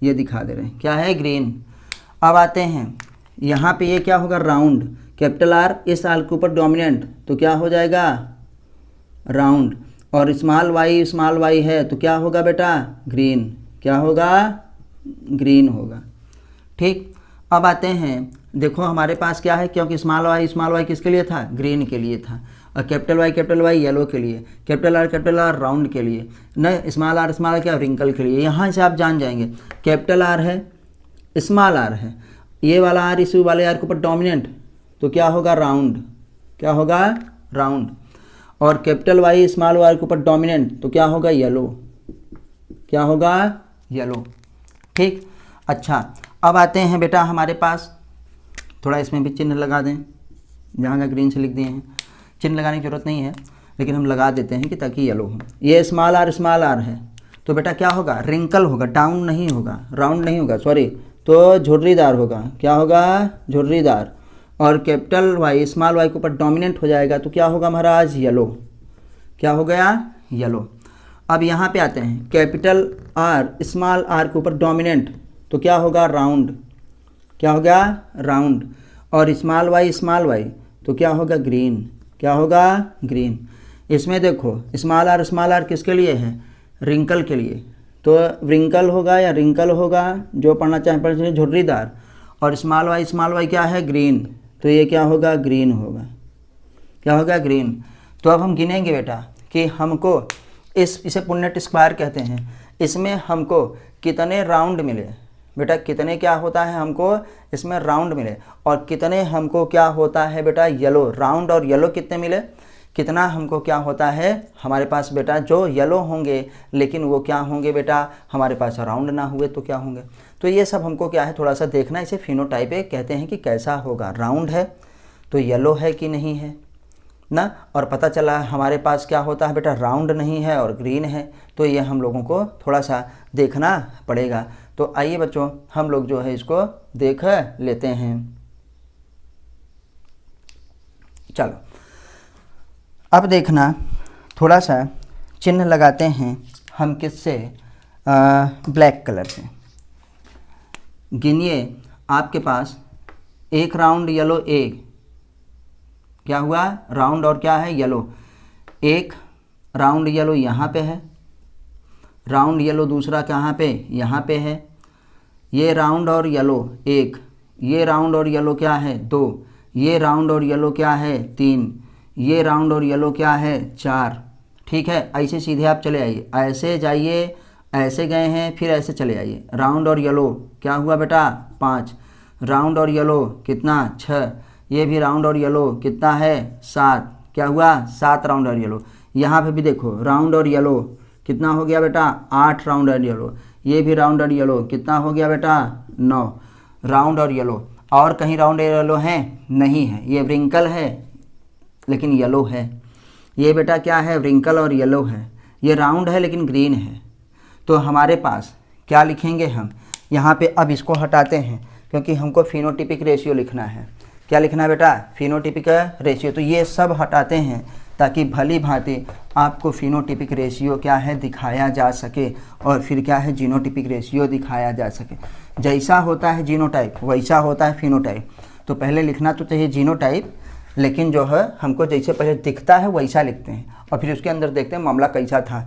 ये दिखा दे रहे हैं क्या है ग्रीन। अब आते हैं यहाँ पे, ये क्या होगा राउंड, कैपिटल आर इस आर के ऊपर डोमिनेंट, तो क्या हो जाएगा राउंड, और स्मॉल वाई है, तो क्या होगा बेटा ग्रीन, क्या होगा ग्रीन होगा। ठीक, अब आते हैं देखो हमारे पास क्या है, क्योंकि स्मॉल वाई किसके लिए था ग्रीन के लिए था, और कैपिटल वाई येलो के लिए, कैपिटल आर राउंड के लिए, न स्मॉल आर क्या रिंकल के लिए। यहाँ से आप जान जाएंगे कैपिटल आर है, स्मॉल आर है, ये वाला आर इस वाले आर के ऊपर डोमिनेंट, तो क्या होगा राउंड, क्या होगा राउंड। और कैपिटल वाई स्मॉल वाई के ऊपर डोमिनेंट, तो क्या होगा येलो, क्या होगा येलो। ठीक, अच्छा अब आते हैं बेटा हमारे पास, थोड़ा इसमें भी चिन्ह लगा दें, जहाँ जहाँ ग्रीन से लिख दिए हैं, चिन्ह लगाने की जरूरत नहीं है लेकिन हम लगा देते हैं कि ताकि येलो हो। ये स्मॉल आर है, तो बेटा क्या होगा रिंकल होगा, डाउन नहीं होगा, राउंड नहीं होगा, सॉरी, तो झुर्रीदार होगा, क्या होगा झुर्रीदार। और कैपिटल वाई स्मॉल वाई के ऊपर डोमिनेंट हो जाएगा, तो क्या होगा महाराज येलो, क्या हो गया येलो। अब यहाँ पे आते हैं कैपिटल आर स्मॉल आर के ऊपर डोमिनेंट, तो क्या होगा राउंड, क्या होगा राउंड। और स्मॉल वाई तो क्या होगा ग्रीन, क्या होगा ग्रीन। इसमें देखो स्मॉल आर किसके लिए है, रिंकल के लिए, तो रिंकल होगा या रिंकल होगा, जो पढ़ना चाहें पढ़ सकते, झुर्रीदार। और स्मॉल वाई क्या है ग्रीन, तो ये क्या होगा ग्रीन होगा, क्या होगा ग्रीन। तो अब हम गिनेंगे बेटा कि हमको इसे पुन्नेट स्क्वायर कहते हैं, इसमें हमको कितने राउंड मिले बेटा, कितने क्या होता है हमको इसमें राउंड मिले, और कितने हमको क्या होता है बेटा येलो, राउंड और येलो कितने मिले, कितना हमको क्या होता है हमारे पास बेटा जो येलो होंगे, लेकिन वो क्या होंगे बेटा हमारे पास राउंड ना हुए तो क्या होंगे। तो ये सब हमको क्या है थोड़ा सा देखना, इसे फिनोटाइप कहते हैं कि कैसा होगा, राउंड है तो येलो है कि नहीं है ना। और पता चला हमारे पास क्या होता है बेटा राउंड नहीं है और ग्रीन है, तो ये हम लोगों को थोड़ा सा देखना पड़ेगा। तो आइए बच्चों हम लोग जो है इसको देख लेते हैं। चलो अब देखना, थोड़ा सा चिन्ह लगाते हैं हम किससे, ब्लैक कलर से। गिनिए आपके पास एक राउंड येलो, एक क्या हुआ राउंड और क्या है येलो, एक राउंड येलो यहाँ पे है, राउंड येलो दूसरा कहाँ पे यहाँ पे है, ये राउंड और येलो एक, ये राउंड और येलो क्या है दो, ये राउंड और येलो क्या है तीन, ये राउंड और येलो क्या है चार। ठीक है, ऐसे सीधे आप चले आइए, ऐसे जाइए, ऐसे गए हैं फिर ऐसे चले आइए, राउंड और येलो क्या हुआ बेटा पाँच, राउंड और येलो कितना छः, ये भी राउंड और येलो कितना है सात, क्या हुआ सात राउंड और येलो। यहाँ पे भी देखो राउंड और येलो कितना हो गया बेटा आठ राउंड और येलो, ये भी राउंड और येलो कितना हो गया बेटा नौ राउंड और येलो। और कहीं राउंड और येलो है नहीं है, ये व्रिंकल है लेकिन येलो है, ये बेटा क्या है व्रिंकल और येलो है, ये राउंड है लेकिन ग्रीन है। तो हमारे पास क्या लिखेंगे हम यहाँ पे, अब इसको हटाते हैं क्योंकि हमको फिनोटिपिक रेशियो लिखना है। क्या लिखना है बेटा फिनोटिपिक रेशियो, तो ये सब हटाते हैं ताकि भली भांति आपको फिनोटिपिक रेशियो क्या है दिखाया जा सके, और फिर क्या है जीनोटिपिक रेशियो दिखाया जा सके। जैसा होता है जीनोटाइप वैसा होता है फिनोटाइप। तो पहले लिखना तो चाहिए जीनोटाइप, लेकिन जो है हमको जैसे पहले दिखता है वैसा लिखते हैं और फिर उसके अंदर देखते हैं मामला कैसा था।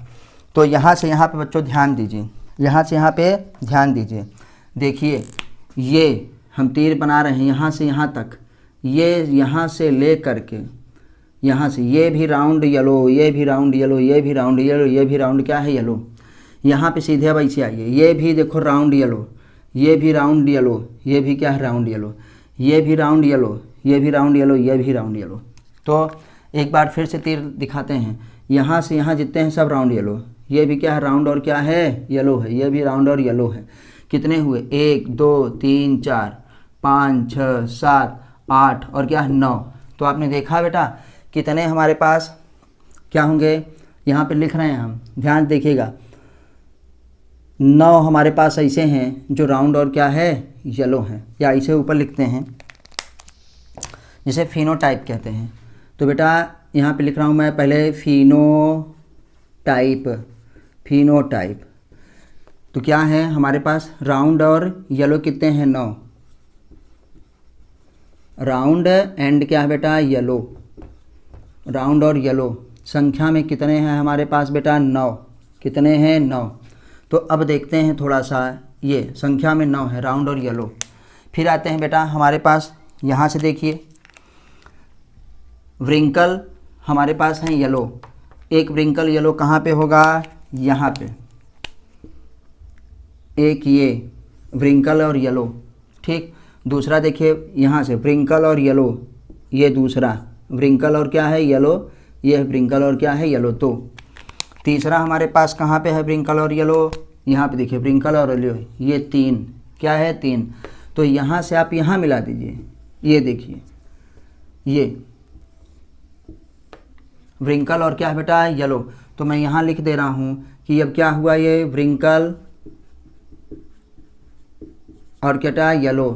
तो यहाँ से यहाँ पे बच्चों ध्यान दीजिए, यहाँ से यहाँ पे ध्यान दीजिए। देखिए ये हम तीर बना रहे हैं यहाँ से यहाँ तक, ये यहाँ से ले करके यहाँ से, ये भी राउंड येलो, ये भी राउंड येलो, ये भी राउंड येलो, ये भी राउंड क्या है येलो। यहाँ पे सीधे अब ऐसे आइए, ये भी देखो राउंड येलो, ये भी राउंड येलो, ये भी क्या है राउंड येलो, ये भी राउंड येलो, ये भी राउंड येलो, ये भी राउंड येलो। तो एक बार फिर से तीर दिखाते हैं, यहाँ से यहाँ जितने हैं सब राउंड येलो, ये भी क्या है राउंड और क्या है येलो है, ये भी राउंड और येलो है। कितने हुए एक दो तीन चार पाँच छः सात आठ और क्या है नौ। तो आपने देखा बेटा कितने हमारे पास क्या होंगे, यहाँ पे लिख रहे हैं हम, ध्यान देखिएगा 9 हमारे पास ऐसे हैं जो राउंड और क्या है येलो हैं, या ऐसे ऊपर लिखते हैं जिसे फिनोटाइप कहते हैं। तो बेटा यहाँ पे लिख रहा हूँ मैं पहले फिनोटाइप, फिनोटाइप तो क्या है हमारे पास राउंड और येलो कितने हैं 9, राउंड एंड क्या है बेटा येलो, राउंड और येलो संख्या में कितने हैं हमारे पास बेटा 9, कितने हैं 9। तो अब देखते हैं थोड़ा सा, ये संख्या में 9 है राउंड और येलो। फिर आते हैं बेटा हमारे पास यहाँ से देखिए व्रिंकल हमारे पास है येलो, एक व्रिंकल येलो कहाँ पे होगा, यहाँ पे, एक ये व्रिंकल और येलो, ठीक। दूसरा देखिए यहाँ से व्रिंकल और येलो, ये दूसरा व्रिंकल और क्या है, येलो, ये व्रिंकल और क्या है, येलो। तो तीसरा हमारे पास कहाँ पे है व्रिंकल और येलो, यहाँ पे देखिए व्रिंकल और येलो, ये तीन, क्या है, तीन। तो यहाँ से आप यहाँ मिला दीजिए, ये देखिए ये व्रिंकल और क्या है बेटा, येलो। तो मैं यहाँ लिख दे रहा हूँ कि अब क्या हुआ, ये व्रिंकल और क्या, येलो,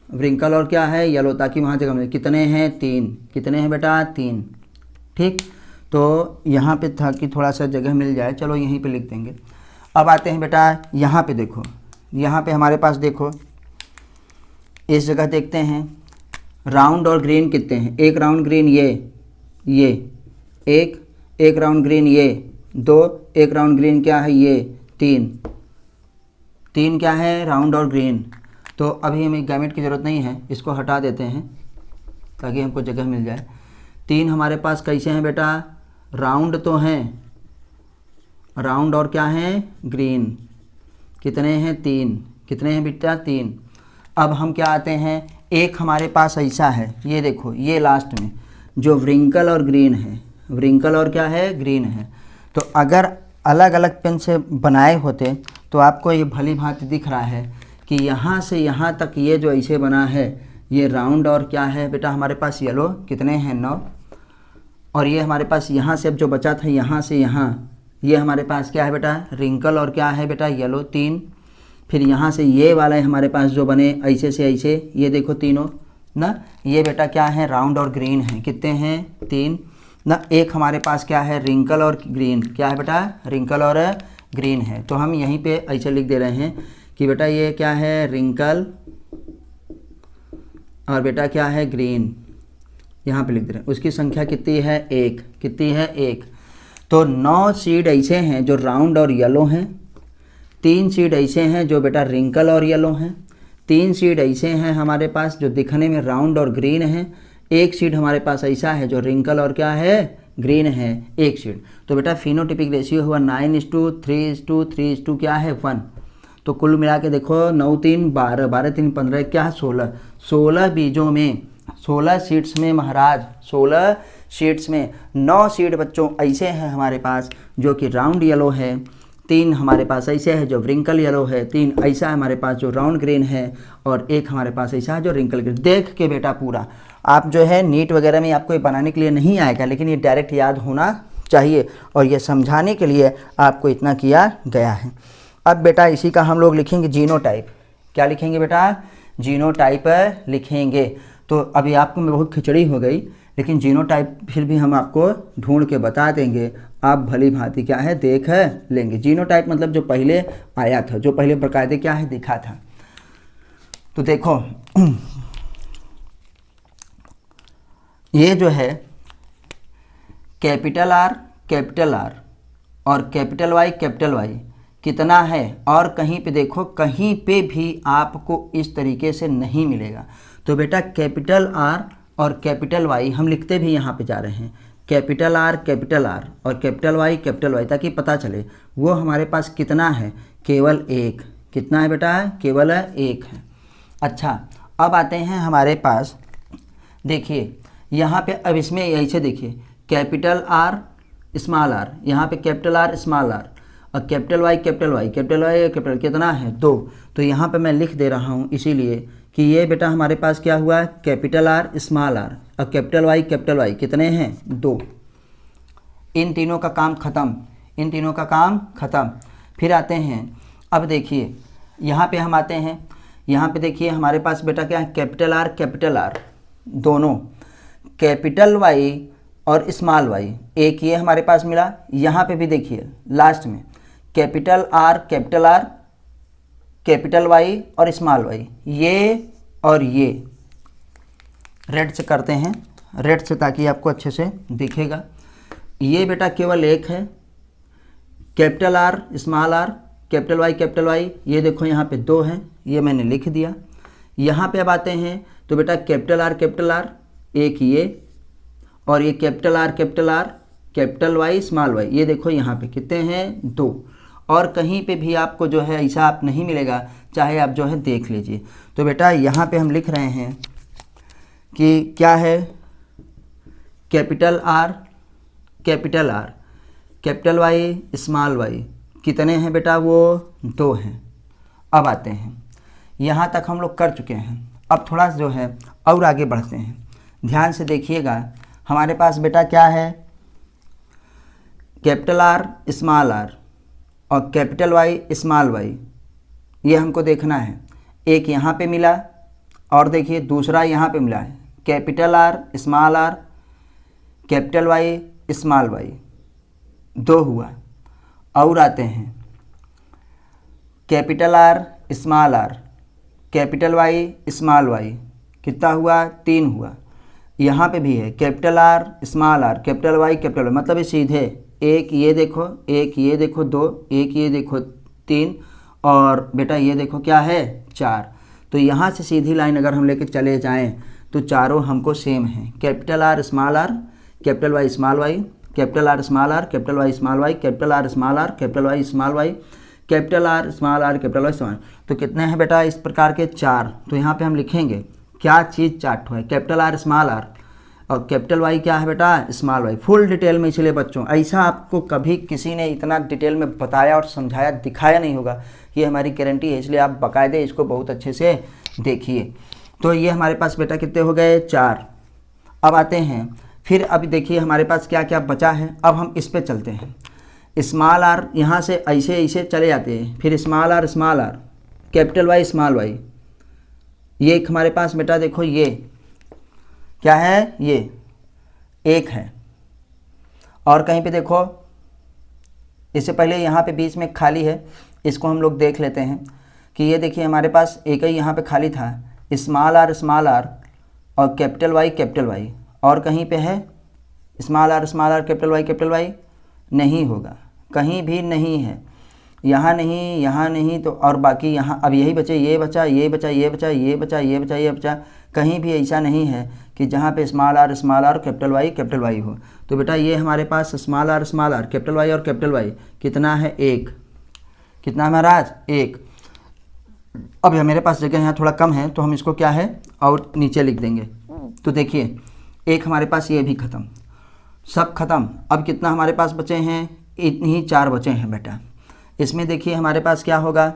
व्रिंकल और क्या है, येलो, ताकि वहाँ जगह मिले। कितने हैं, तीन, कितने हैं बेटा, तीन, ठीक। तो यहाँ पे था कि थोड़ा सा जगह मिल जाए, चलो यहीं पे लिख देंगे। अब आते हैं बेटा यहाँ पे, देखो यहाँ पे हमारे पास देखो इस जगह देखते हैं राउंड और ग्रीन कितने हैं। एक राउंड ग्रीन ये एक राउंड ग्रीन ये दो, एक राउंड ग्रीन क्या है, ये तीन क्या है, राउंड और ग्रीन। तो अभी हमें गैमेट की ज़रूरत नहीं है, इसको हटा देते हैं ताकि हमको जगह मिल जाए। तीन हमारे पास कैसे हैं बेटा, राउंड तो हैं, राउंड और क्या हैं, ग्रीन। कितने हैं, तीन, कितने हैं बेटा, तीन। अब हम क्या आते हैं, एक हमारे पास ऐसा है, ये देखो ये लास्ट में जो व्रिंकल और ग्रीन है, व्रिंकल और क्या है, ग्रीन है। तो अगर अलग अलग पेन से बनाए होते तो आपको ये भली भांति दिख रहा है कि यहाँ से यहाँ तक ये जो ऐसे बना है, ये राउंड और क्या है बेटा, हमारे पास येलो, कितने हैं, 9। और ये हमारे पास यहाँ से अब जो बचा था, यहाँ से यहाँ, ये हमारे पास क्या है बेटा, रिंकल और क्या है बेटा, येलो, 3। फिर यहाँ से ये वाला है हमारे पास जो बने ऐसे से ऐसे, ये देखो तीनों ना, ये बेटा क्या है, राउंड और ग्रीन है, कितने हैं, 3 ना। एक हमारे पास क्या है, रिंकल और ग्रीन, क्या है बेटा, रिंकल और ग्रीन है। तो हम यहीं पे ऐसे लिख दे रहे हैं कि बेटा ये क्या है, रिंकल और बेटा क्या है, ग्रीन, यहाँ पे लिख दे रहे हैं। उसकी संख्या कितनी है, 1, कितनी है, 1। तो 9 सीड ऐसे हैं जो राउंड और येलो हैं, 3 सीड ऐसे हैं जो बेटा रिंकल और येलो हैं, 3 सीड ऐसे हैं हमारे पास जो दिखने में राउंड और ग्रीन हैं, 1 सीड हमारे पास ऐसा है जो रिंकल और क्या है, ग्रीन है, 1 सीड। तो बेटा फिनोटिपिक रेशियो हुआ 9:3:3 क्या है, 1। तो कुल मिला के देखो 9 3 12, 12 3 15, क्या है, 16। 16 बीजों में, 16 सीड्स में महाराज, 16 सीड्स में 9 सीड बच्चों ऐसे हैं हमारे पास जो कि राउंड येलो है, 3 हमारे पास ऐसे है जो व्रिंकल येलो है, 3 ऐसा है हमारे पास जो राउंड ग्रीन है, और 1 हमारे पास ऐसा है जो रिंकल ग्रीन। देख के बेटा पूरा आप जो है नीट वगैरह में आपको ये बनाने के लिए नहीं आएगा, लेकिन ये डायरेक्ट याद होना चाहिए, और ये समझाने के लिए आपको इतना किया गया है। अब बेटा इसी का हम लोग लिखेंगे जीनोटाइप। क्या लिखेंगे बेटा, जीनोटाइप लिखेंगे। तो अभी आपको में बहुत खिचड़ी हो गई, लेकिन जीनोटाइप फिर भी हम आपको ढूंढ के बता देंगे, आप भली भांति क्या है देख लेंगे। जीनोटाइप मतलब जो पहले आया था, जो पहले बाकायदे क्या है दिखा था। तो देखो ये जो है कैपिटल आर और कैपिटल वाई कितना है, और कहीं पे देखो कहीं पे भी आपको इस तरीके से नहीं मिलेगा। तो बेटा कैपिटल आर और कैपिटल वाई हम लिखते भी यहाँ पे जा रहे हैं, कैपिटल आर और कैपिटल वाई, ताकि पता चले वो हमारे पास कितना है, केवल 1। कितना है बेटा, केवल 1 है। अच्छा अब आते हैं हमारे पास, देखिए यहाँ पे, अब इसमें ऐसे देखिए कैपिटल आर स्मॉल आर, यहाँ पे कैपिटल आर स्मॉल आर, और कैपिटल वाई कैपिटल कितना है, 2। तो यहाँ पे मैं लिख दे रहा हूँ इसीलिए कि ये बेटा हमारे पास क्या हुआ, कैपिटल आर स्मॉल आर और कैपिटल वाई कितने हैं, 2। इन तीनों का काम ख़त्म, फिर आते हैं, अब देखिए यहाँ पे हम आते हैं, यहाँ पे देखिए हमारे पास बेटा क्या है, कैपिटल आर दोनों, कैपिटल वाई और स्मॉल वाई, एक ये हमारे पास मिला। यहाँ पे भी देखिए लास्ट में कैपिटल आर कैपिटल वाई और स्मॉल वाई, ये और ये रेड से करते हैं, रेड से, ताकि आपको अच्छे से दिखेगा। ये बेटा केवल 1 है, capital R small R capital Y, ये देखो यहाँ पे 2 हैं, ये मैंने लिख दिया। यहाँ पे अब आते हैं तो बेटा कैपिटल आर 1 ये, और ये capital R capital Y small Y, ये देखो यहाँ पे कितने हैं 2। और कहीं पे भी आपको जो है ऐसा आप नहीं मिलेगा, चाहे आप जो है देख लीजिए। तो बेटा यहाँ पे हम लिख रहे हैं कि क्या है, capital R capital Y small Y कितने हैं बेटा, वो 2 हैं। अब आते हैं, यहाँ तक हम लोग कर चुके हैं। अब थोड़ा जो है और आगे बढ़ते हैं, ध्यान से देखिएगा। हमारे पास बेटा क्या है, कैपिटल आर स्मॉल आर और कैपिटल वाई स्मॉल वाई, ये हमको देखना है। एक यहाँ पे मिला और देखिए दूसरा यहाँ पे मिला है, capital R small R capital Y small Y, 2 हुआ। और आते हैं, capital R small R capital Y small Y, कितना हुआ, 3 हुआ। यहाँ पे भी है capital R small R capital Y, मतलब ये सीधे एक ये देखो 2, एक ये देखो 3 और बेटा ये देखो क्या है 4। तो यहाँ से सीधी लाइन अगर हम लेके चले जाएं तो चारों हमको सेम हैं, capital R small R capital Y small Y, capital R small R capital Y small Y, capital R small R capital Y small Y, capital R small R capital Y small. तो कितने हैं बेटा इस प्रकार के 4। तो यहाँ पे हम लिखेंगे क्या चीज़ 4 है, कैपिटल आर स्मॉल आर और कैपिटल वाई क्या है बेटा स्मॉल वाई। फुल डिटेल में, इसलिए बच्चों ऐसा आपको कभी किसी ने इतना डिटेल में बताया और समझाया दिखाया नहीं होगा, ये हमारी गारंटी है। इसलिए आप बाकायदे इसको बहुत अच्छे से देखिए। तो ये हमारे पास बेटा कितने हो गए 4। अब आते हैं, फिर अभी देखिए हमारे पास क्या क्या बचा है। अब हम इस पे चलते हैं, स्मॉल आर यहाँ से ऐसे चले जाते हैं, फिर small R capital Y small Y, ये एक हमारे पास बेटा देखो ये क्या है, ये 1 है। और कहीं पे देखो, इससे पहले यहाँ पे बीच में खाली है, इसको हम लोग देख लेते हैं कि ये देखिए हमारे पास एक ही यहाँ पे खाली था, स्मॉल आर और कैपिटल वाई, और कहीं पे है स्मॉल आर कैपिटल वाई नहीं होगा, कहीं भी नहीं है, यहाँ नहीं तो और बाकी यहाँ अब यही बचे, ये बचा, कहीं भी ऐसा नहीं है कि जहाँ पे स्मॉल आर कैपिटल वाई हो। तो बेटा ये हमारे पास स्मॉल आर कैपिटल वाई और कैपिटल वाई कितना है 1, कितना है महाराज 1। अब मेरे पास जगह यहाँ थोड़ा कम है तो हम इसको क्या है और नीचे लिख देंगे। तो देखिए एक हमारे पास ये भी ख़त्म, सब ख़त्म। अब कितना हमारे पास बचे हैं, इतनी ही 4 बचे हैं बेटा। इसमें देखिए हमारे पास क्या होगा,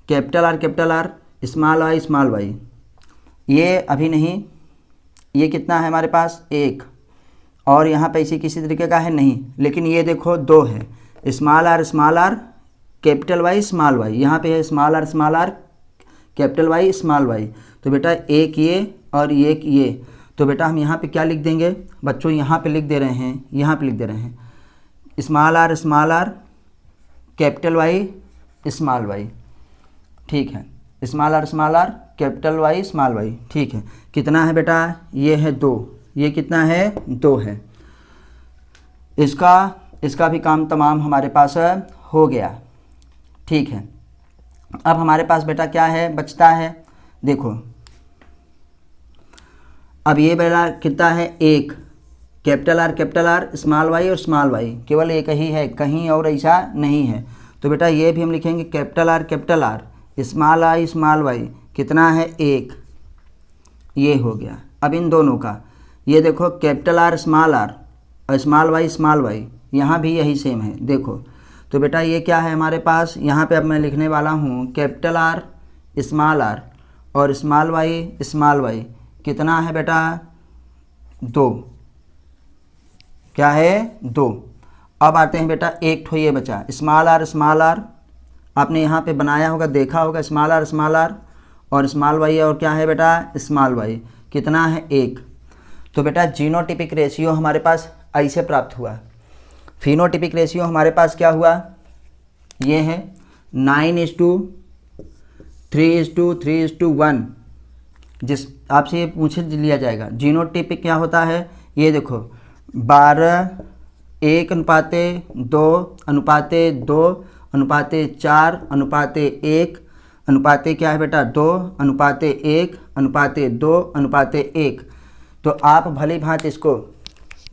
कैपिटल आर स्मॉल वाई, ये अभी नहीं, ये कितना है हमारे पास 1 और यहाँ पे इसी किसी तरीके का है नहीं, लेकिन ये देखो 2 है, small R capital Y small Y, यहाँ पे है small R capital Y small Y. तो बेटा एक ये और एक ये, तो बेटा हम यहाँ पे क्या लिख देंगे बच्चों, यहाँ पे लिख दे रहे हैं, small R capital Y small Y, ठीक है, small R capital Y small Y, ठीक है। कितना है बेटा, ये है 2, ये कितना है 2 है। इसका भी काम तमाम हमारे पास हो गया, ठीक है। अब हमारे पास बेटा क्या है बचता है, देखो अब ये बेटा कितना है 1, कैपिटल आर स्मॉल वाई और स्मॉल वाई केवल एक ही है, कहीं और ऐसा नहीं है। तो बेटा ये भी हम लिखेंगे कैपिटल आर स्मॉल वाई कितना है 1, ये हो गया। अब इन दोनों का ये देखो कैपिटल आर और स्मॉल वाई यहाँ भी यही सेम है देखो। तो बेटा ये क्या है हमारे पास, यहाँ पे अब मैं लिखने वाला हूँ कैपिटल आर और स्मॉल वाई कितना है बेटा 2, क्या है 2। अब आते हैं बेटा एक ठो ये बचा स्मॉल आर, आपने यहाँ पे बनाया होगा देखा होगा, स्मॉल आर और स्मॉल वाई और क्या है बेटा स्मॉल वाई कितना है 1। तो बेटा जीनोटिपिक रेशियो हमारे पास ऐसे प्राप्त हुआ। फिनोटिपिक रेशियो हमारे पास क्या हुआ, ये है 9:3:3:1, जिस आपसे ये पूछ लिया जाएगा। जीनोटिपिक क्या होता है, ये देखो 12:1:2:2:4:1 अनुपाते क्या है बेटा 2:1:2:1। तो आप भली भांति इसको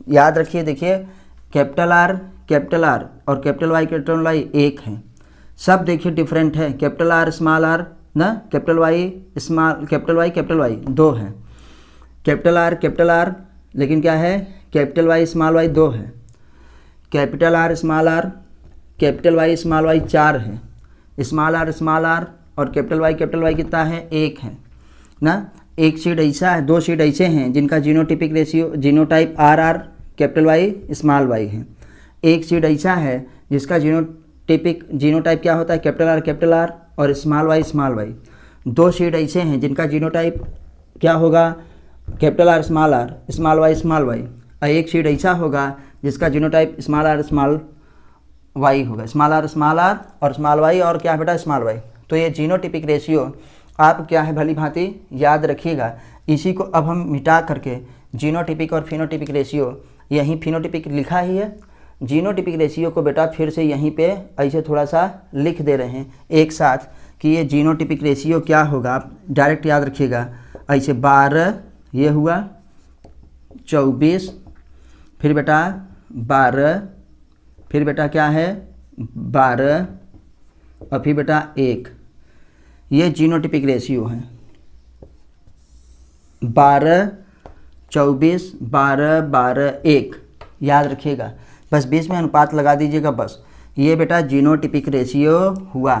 याद रखिए, देखिए कैपिटल आर और कैपिटल वाई एक हैं, सब देखिए डिफरेंट है। कैपिटल आर स्मॉल आर ना, कैपिटल वाई दो है। कैपिटल आर लेकिन क्या है, कैपिटल वाई स्मॉल वाई दो है। कैपिटल आर कैपिटल वाई 4 है। स्मॉल आर और कैपिटल वाई कितना है, 1 है ना। एक शेड ऐसा है, 2 शेड ऐसे हैं जिनका genotypic ratio genotype R capital Y small Y है। एक शेड ऐसा है जिसका जीनोटाइप क्या होता है, कैपिटल आर और स्मॉल वाई। 2 शेड ऐसे हैं जिनका जीनोटाइप क्या होगा, कैपिटल आर स्मॉल वाई। और एक शेड ऐसा होगा जिसका जीनोटाइप स्मॉल आर वाई होगा, स्मॉल आर और स्मॉल वाई और क्या है बेटा, स्मॉल वाई। तो ये जीनोटिपिक रेशियो आप क्या है भली भांति याद रखिएगा। इसी को अब हम मिटा करके जीनोटिपिक और फिनोटिपिक रेशियो, यहीं फिनोटिपिक लिखा ही है, जीनोटिपिक रेशियो को बेटा फिर से यहीं पे ऐसे थोड़ा सा लिख दे रहे हैं एक साथ कि ये जीनोटिपिक रेशियो क्या होगा। आप डायरेक्ट याद रखिएगा ऐसे 12 ये हुआ, 24 फिर बेटा 12 फिर बेटा क्या है 12 और फिर बेटा 1, ये जीनोटिपिक रेशियो है। 12 24 12 12 1 याद रखिएगा, बस बीच में अनुपात लगा दीजिएगा बस। ये बेटा जीनोटिपिक रेशियो हुआ।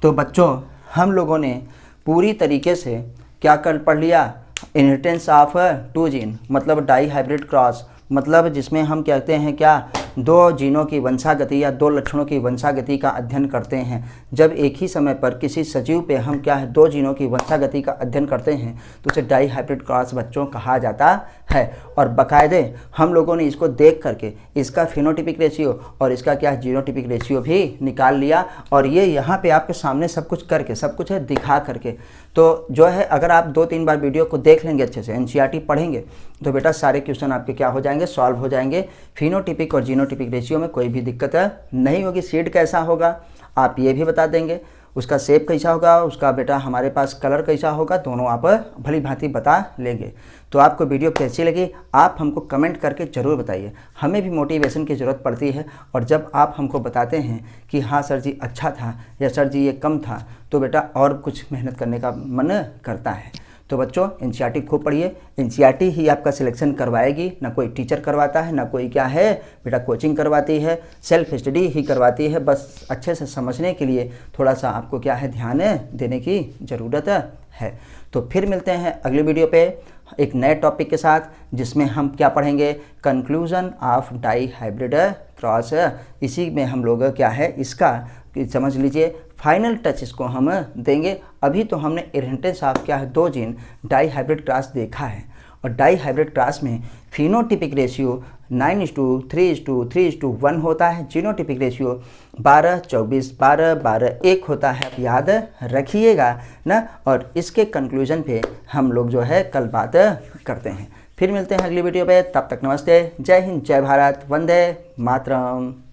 तो बच्चों हम लोगों ने पूरी तरीके से क्या कर पढ़ लिया, इनहेरिटेंस ऑफ 2 जीन, मतलब डाई हाइब्रिड क्रॉस, मतलब जिसमें हम कहते हैं क्या, 2 जीनों की वंशागति या 2 लक्षणों की वंशागति का अध्ययन करते हैं। जब एक ही समय पर किसी सजीव पे हम क्या है 2 जीनों की वंशागति का अध्ययन करते हैं तो उसे डाई हाइब्रिड क्रॉस बच्चों कहा जाता है। और बाकायदे हम लोगों ने इसको देख करके इसका फिनोटिपिक रेशियो और इसका क्या है जीनोटिपिक रेशियो भी निकाल लिया। और ये यहाँ पे आपके सामने सब कुछ करके, सब कुछ है दिखा करके, तो जो है अगर आप 2-3 बार वीडियो को देख लेंगे, अच्छे से एनसीईआरटी पढ़ेंगे, तो बेटा सारे क्वेश्चन आपके क्या हो जाएंगे, सॉल्व हो जाएंगे। फिनोटिपिक और जीनोटिपिक रेशियो में कोई भी दिक्कत नहीं होगी। सीड कैसा होगा आप ये भी बता देंगे, उसका शेप कैसा होगा, उसका बेटा हमारे पास कलर कैसा होगा, दोनों आप भली भांति बता लेंगे। तो आपको वीडियो कैसी लगी आप हमको कमेंट करके ज़रूर बताइए, हमें भी मोटिवेशन की ज़रूरत पड़ती है। और जब आप हमको बताते हैं कि हाँ सर जी अच्छा था या सर जी ये कम था, तो बेटा और कुछ मेहनत करने का मन करता है। तो बच्चों एनसीईआरटी खूब पढ़िए, एनसीईआरटी ही आपका सिलेक्शन करवाएगी, ना कोई टीचर करवाता है, ना कोई क्या है बेटा कोचिंग करवाती है, सेल्फ स्टडी ही करवाती है। बस अच्छे से समझने के लिए थोड़ा सा आपको क्या है ध्यान देने की ज़रूरत है। तो फिर मिलते हैं अगली वीडियो पे एक नए टॉपिक के साथ, जिसमें हम क्या पढ़ेंगे, conclusion of dihybrid cross. इसी में हम लोग क्या है इसका समझ लीजिए फाइनल टच इसको हम देंगे। अभी तो हमने इनहेरिटेंस ऑफ क्या है 2 जीन डाई हाइब्रिड क्रॉस देखा है, और डाई हाइब्रिड क्रॉस में फिनोटिपिक रेशियो 9:3:3:1 होता है, जीनोटिपिक रेशियो 12:24 12:12 1 होता है। आप याद रखिएगा ना। और इसके कंक्लूजन पे हम लोग जो है कल बात करते हैं। फिर मिलते हैं अगली वीडियो पे, तब तक नमस्ते, जय हिंद, जय भारत, वंदे मातरम।